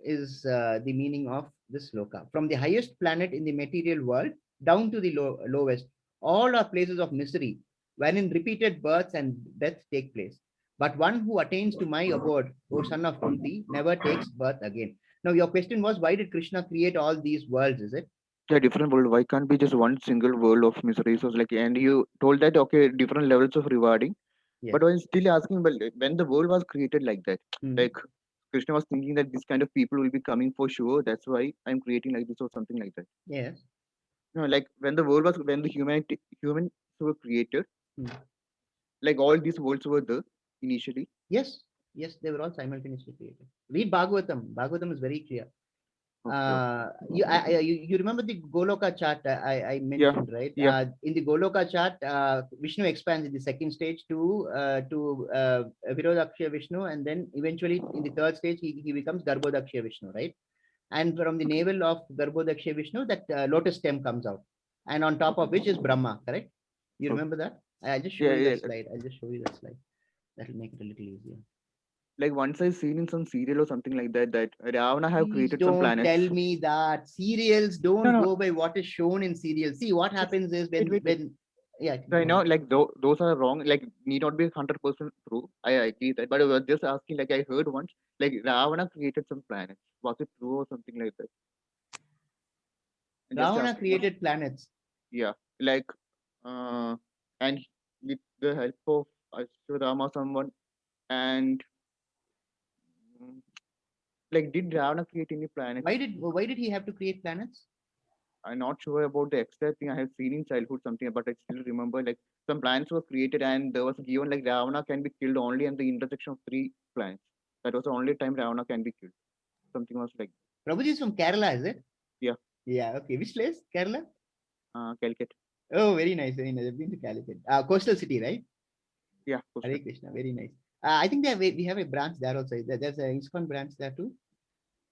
is the meaning of this loka. From the highest planet in the material world down to the lowest, all are places of misery, wherein repeated births and deaths take place. But one who attains to my abode, O son of Kunti, never takes birth again. Now, your question was, why did Krishna create all these worlds? Is it? Yeah, different world. Why can't be just one single world of misery? So it's like, and you told that okay, different levels of rewarding. Yes. But I was still asking, but when the world was created like that, Mhm. like Krishna was thinking that this kind of people will be coming for sure. That's why I'm creating like this or something like that. Yes. No, like when the humans were created, Hmm. like all these worlds were there initially. Yes. Yes, they were all simultaneously created. Read Bhagavatam. Bhagavatam is very clear. You remember the Goloka chart I mentioned, right? Yeah. In the Goloka chart, Vishnu expands in the second stage to Virodakshya Vishnu, and then eventually in the third stage he becomes Garbhodakshya Vishnu, right? And from the navel of Garbhodakshya Vishnu, that lotus stem comes out, and on top of which is Brahma, correct? You remember that? I'll just show you that slide. I'll just show you that slide. That will make it a little easier. Like once I seen in some serial or something like that, that Ravana have Please created some don't planets. tell me that serials don't No. go by what is shown in serials. See, what happens is when yeah. I know, like those are wrong. Like need not be 100% true. I agree that, but I was just asking. Like I heard once, like Ravana created some planets. Was it true or something like that? Just Ravana asking. created planets. Yeah, like and with the help of Ashwadama, someone, and mm, like did Ravana create any planets? Why did he have to create planets? I'm not sure about the exact thing I have seen in childhood something, but I still remember like some planets were created and there was given like Ravana can be killed only at the intersection of 3 planets. That was the only time Ravana can be killed. Something was like Prabhuji is from Kerala, is it? Yeah. Yeah, okay. Which place? Kerala? Calicut. Oh, very nice, very nice. I've been to Calicut. Coastal city, right? Yeah. Hare Krishna, very nice. I think we have a branch there also. There's a ISKCON branch there too.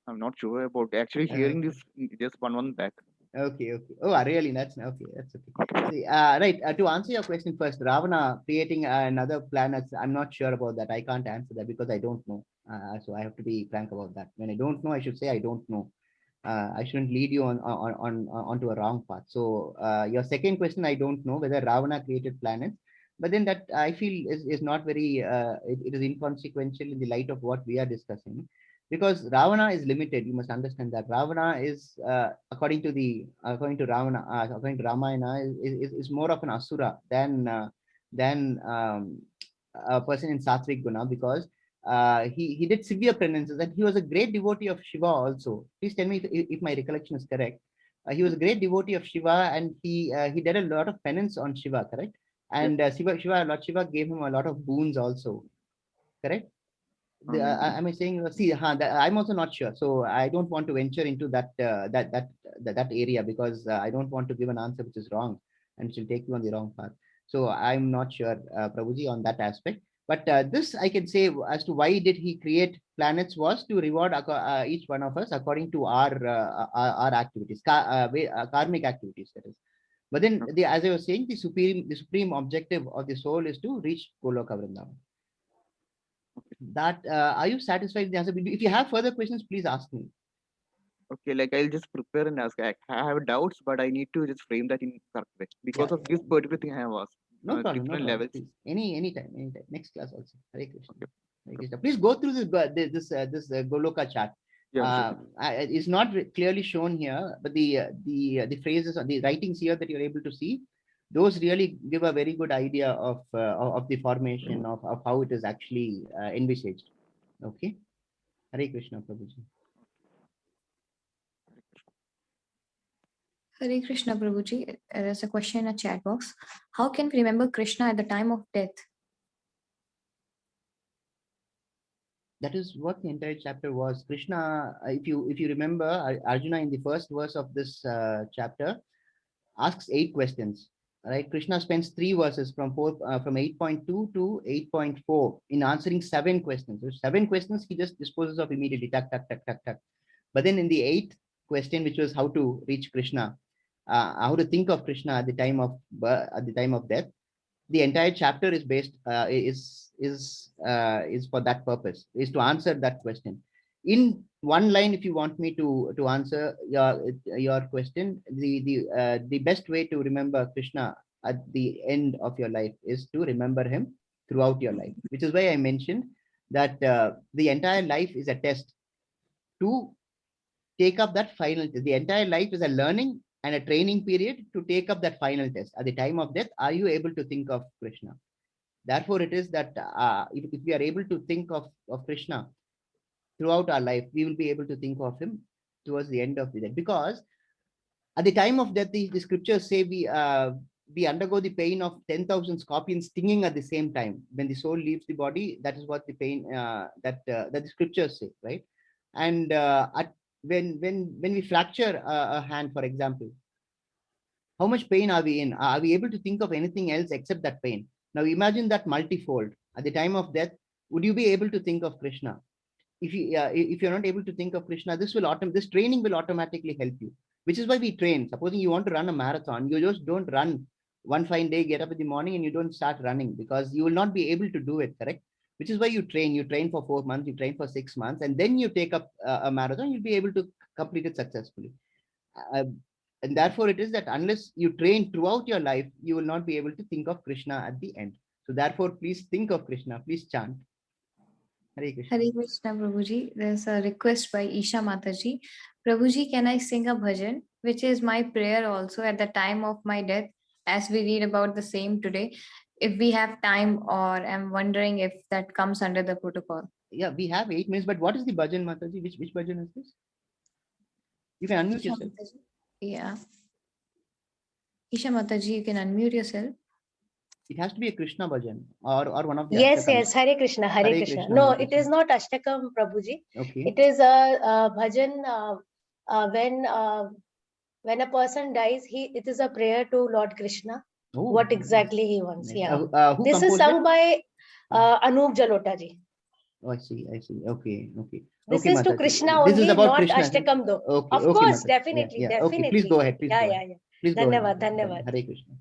I'm not sure about actually hearing this just one month back. Okay, okay. Oh, really? That's okay. That's okay. See, right. To answer your question first, Ravana creating another planet. I'm not sure about that. I can't answer that because I don't know. So I have to be frank about that. When I don't know, I should say I don't know. I shouldn't lead you onto a wrong path. So your second question, I don't know whether Ravana created planets, but then that I feel is not very. It is inconsequential in the light of what we are discussing, because Ravana is limited. You must understand that Ravana is, according to Ravana, according to Ramayana, is more of an asura than a person in Sattvic Guna, because he did severe penances and he was a great devotee of Shiva also. Please tell me if my recollection is correct. He was a great devotee of Shiva and he did a lot of penance on Shiva, correct? And Lord Shiva gave him a lot of boons also, correct? Am I saying? See, I'm also not sure, so I don't want to venture into that area because I don't want to give an answer which is wrong and it will take you on the wrong path. So I'm not sure, Prabhuji, on that aspect. But this I can say as to why did he create planets was to reward each one of us according to our activities, karmic activities, that is. But then, as I was saying, the supreme objective of the soul is to reach Goloka Vrindavan. That are you satisfied with the answer? If you have further questions, please ask me. Okay, like I'll just prepare and ask. I have doubts, but I need to just frame that in correct way because of this particular thing I have asked. No problem, Different no levels. Please. Anytime. Next class also. Hare Krishna. Okay. Hare Krishna. Please go through this Goloka chart. Yeah, It's not clearly shown here, but the phrases or the writings here that you're able to see, those really give a very good idea of the formation of how it is actually envisaged. Okay. Hare Krishna, Prabhuji. Hare Krishna, Prabhuji. There's a question in a chat box. How can we remember Krishna at the time of death? That is what the entire chapter was. Krishna, if you remember, Arjuna in the first verse of this chapter asks 8 questions. Right? Krishna spends 3 verses from 8.2 to 8.4 in answering 7 questions. So 7 questions he just disposes of immediately. Tuck, tuck, tuck, tuck, tuck. But then in the 8th question, which was how to reach Krishna, how to think of Krishna at the time of death, the entire chapter is based is for that purpose, is to answer that question. In one line, if you want me to answer your question, the best way to remember Krishna at the end of your life is to remember him throughout your life, which is why I mentioned that the entire life is a test to take up that final test. The entire life is a learning and a training period to take up that final test. At the time of death, are you able to think of Krishna? Therefore, it is that if we are able to think of Krishna throughout our life, we will be able to think of him towards the end of the death. Because at the time of death, the scriptures say we undergo the pain of 10,000 scorpions stinging at the same time. When the soul leaves the body, that is what the pain that the scriptures say, right? And when we fracture a hand, for example, how much pain are we in? Are we able to think of anything else except that pain? Now imagine that multifold. At the time of death, would you be able to think of Krishna? If you're not able to think of Krishna, this training will automatically help you. Which is why we train. Supposing you want to run a marathon, you just don't run one fine day, get up in the morning, and you don't start running because you will not be able to do it. Correct? Which is why you train. You train for 4 months, you train for 6 months, and then you take up a marathon. You'll be able to complete it successfully. And therefore, it is that unless you train throughout your life, you will not be able to think of Krishna at the end. So therefore, please think of Krishna. Please chant. Hare Krishna. Hare Krishna, Prabhuji. There's a request by Isha Mataji. Prabhuji, can I sing a bhajan, which is my prayer also at the time of my death, as we read about the same today? If we have time, or I'm wondering if that comes under the protocol. Yeah, we have 8 minutes, but what is the bhajan, Mataji? Which bhajan is this? You can unmute Isha yourself. Mataji. Yeah. Isha Mataji, you can unmute yourself. It has to be a Krishna bhajan or one of the Yes, Ashtakams. yes, Hare Krishna, Hare Hare Krishna. Krishna, No, Hare it is Krishna. not Ashtakam, Prabhuji. Okay. It is a bhajan when a person dies. It is a prayer to Lord Krishna. Oh, What nice, exactly he wants? nice. Yeah. Who This is composed sung it? by Anup Jalota ji. Oh, I see. Okay. This Okay, is to Mataji. Krishna This is only, about not Krishna. Is it? Ashtakam though. Okay, Of okay, course, Mataji. definitely, Yeah. Okay, please definitely. go ahead. Please Yeah, go yeah, ahead. yeah. Please go ahead. Dhanyavad, dhanyavad. Hare Krishna.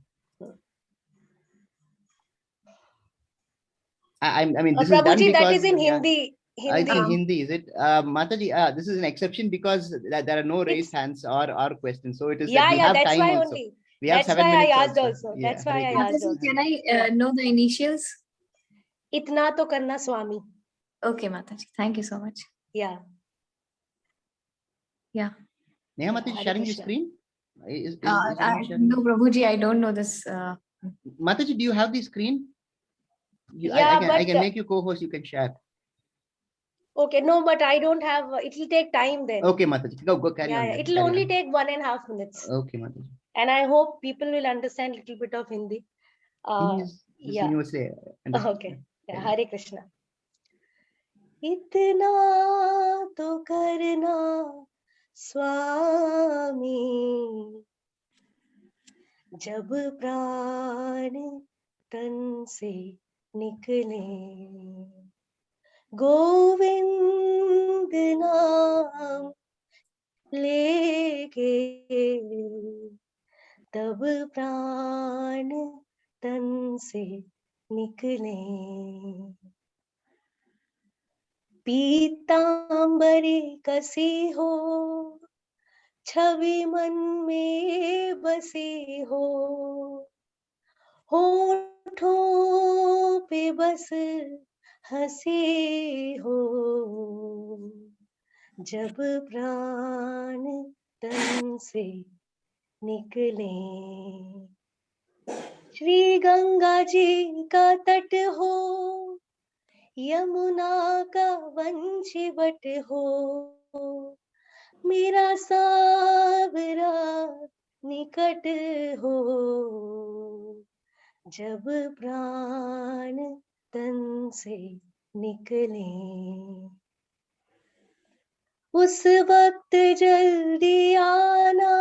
I mean, this is done Prabhuji, that is because in yeah, Hindi. I think in Hindi. Hindi, is it? Mataji, this is an exception because there are no raised hands or questions. So it is that Yeah, we yeah, have that's time why also. only. We have That's 7 why I minutes asked also. also. Yeah, That's why Hare I Krishna. asked Mataji, also. can I know the initials? Itna to karna Swami. Okay, Mataji. Thank you so much. Yeah. Yeah. Neha Mataji, Hare sharing your Krishna. screen? Is anyone sharing? No, Prabhuji, I don't know this. Mataji, do you have the screen? Yeah, I can but make you co-host. You can share. okay, no, but I don't have. It will take time then. Okay, Mataji. Go carry Yeah, on. yeah. Then, It will carry only on. take 1.5 minutes. Okay, Mataji. And I hope people will understand little bit of Hindi. Hindi is Yeah. universally understood. Okay. Yeah, Yeah. Hare Krishna. इतना तो करना स्वामी जब प्राण तन से निकले गोविंद नाम लेके तब प्राण तन से निकले पीतांबरी कसी हो छवि मन में बसी हो होठों पे बस हंसी हो जब प्राण तन से निकले श्री गंगा जी का तट हो यमुना का वंशवट हो मेरा सावरा निकट हो जब प्राण तन से निकले उस वक्त जल्दी आना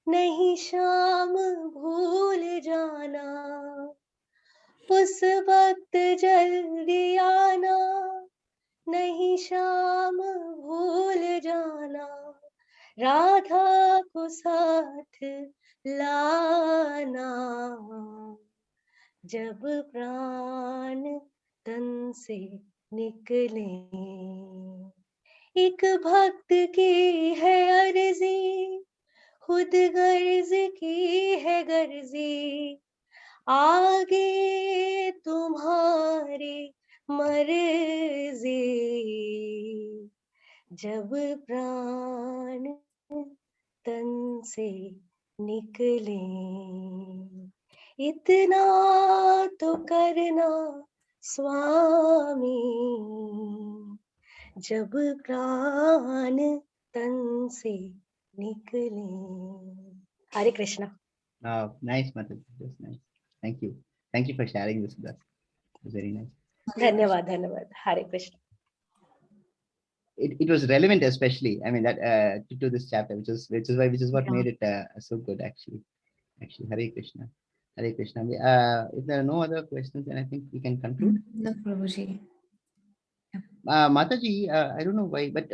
नहीं शाम भूल जाना उस वक्त जल्दी आना नहीं शाम भूल जाना राधा को साथ लाना जब प्राण तन से निकले एक भक्त की है अर्जी खुद गर्ज की है गर्जी आगे तुम्हारी मर्जी जब प्राण तन से निकले इतना तो करना स्वामी जब प्राण तन से निकले हरे Krishna Nice, Mataji. Just nice. Thank you. Thank you for sharing this with us. It was very nice. धन्यवाद धन्यवाद हरे Krishna It was relevant, especially. I mean that to this chapter, which is what Yeah. made it so good, actually. Hare Krishna. Hare Krishna. If there are no other questions, then I think we can conclude. No, Prabhuji. Mataji, I don't know why, but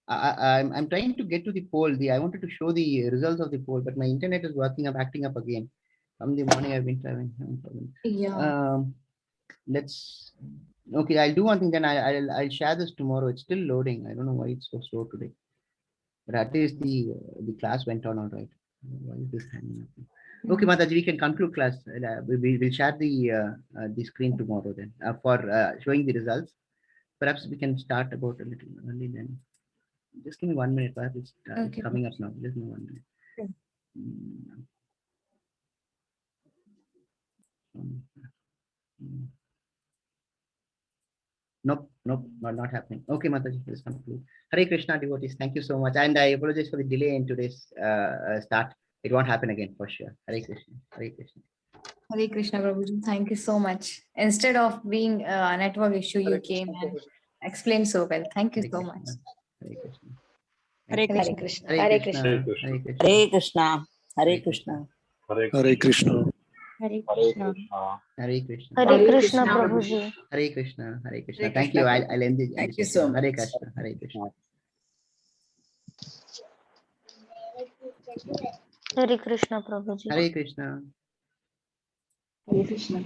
I'm trying to get to the poll. I wanted to show the results of the poll, but my internet is acting up again. From the morning I've been trying. No problem. Yeah. Let's. Okay, I'll do one thing. Then I'll share this tomorrow. It's still loading. I don't know why it's so slow today. But at least the class went on all right. Why is this hanging up? Okay, Mataji, we can conclude class. We'll share the screen tomorrow then for showing the results. Perhaps we can start about a little early then. Just give me 1 minute. Perhaps it's Okay. coming up now. Just give me 1 minute. Okay. Nope, not happening. Okay, Mataji, let's conclude. Hare Krishna, devotees. Thank you so much. And I apologize for the delay in today's start. It won't happen again for sure. Hare Krishna. Hare Krishna. Hare Krishna, Prabhuji. Thank you so much. Instead of being a network issue, you Hare came Krishna, and Prabhuji. explained so well. Thank you Hare so much. Krishna. Hare Hare Krishna. Hare Krishna. Krishna. Hare Hare Krishna. Krishna. Hare Krishna. Hare Krishna. Hare Hare Krishna. Hare Krishna. Hare Krishna. Hare Krishna. Hare Krishna, Krishna. Prabhuji. Hare Krishna. Hare Krishna. Hare Thank Krishna, you. Prabhuji. I'll end the Thank you session. so Hare much. Krishna. Hare Krishna. Hare Krishna, Prabhuji. Hare Krishna. Hare Krishna.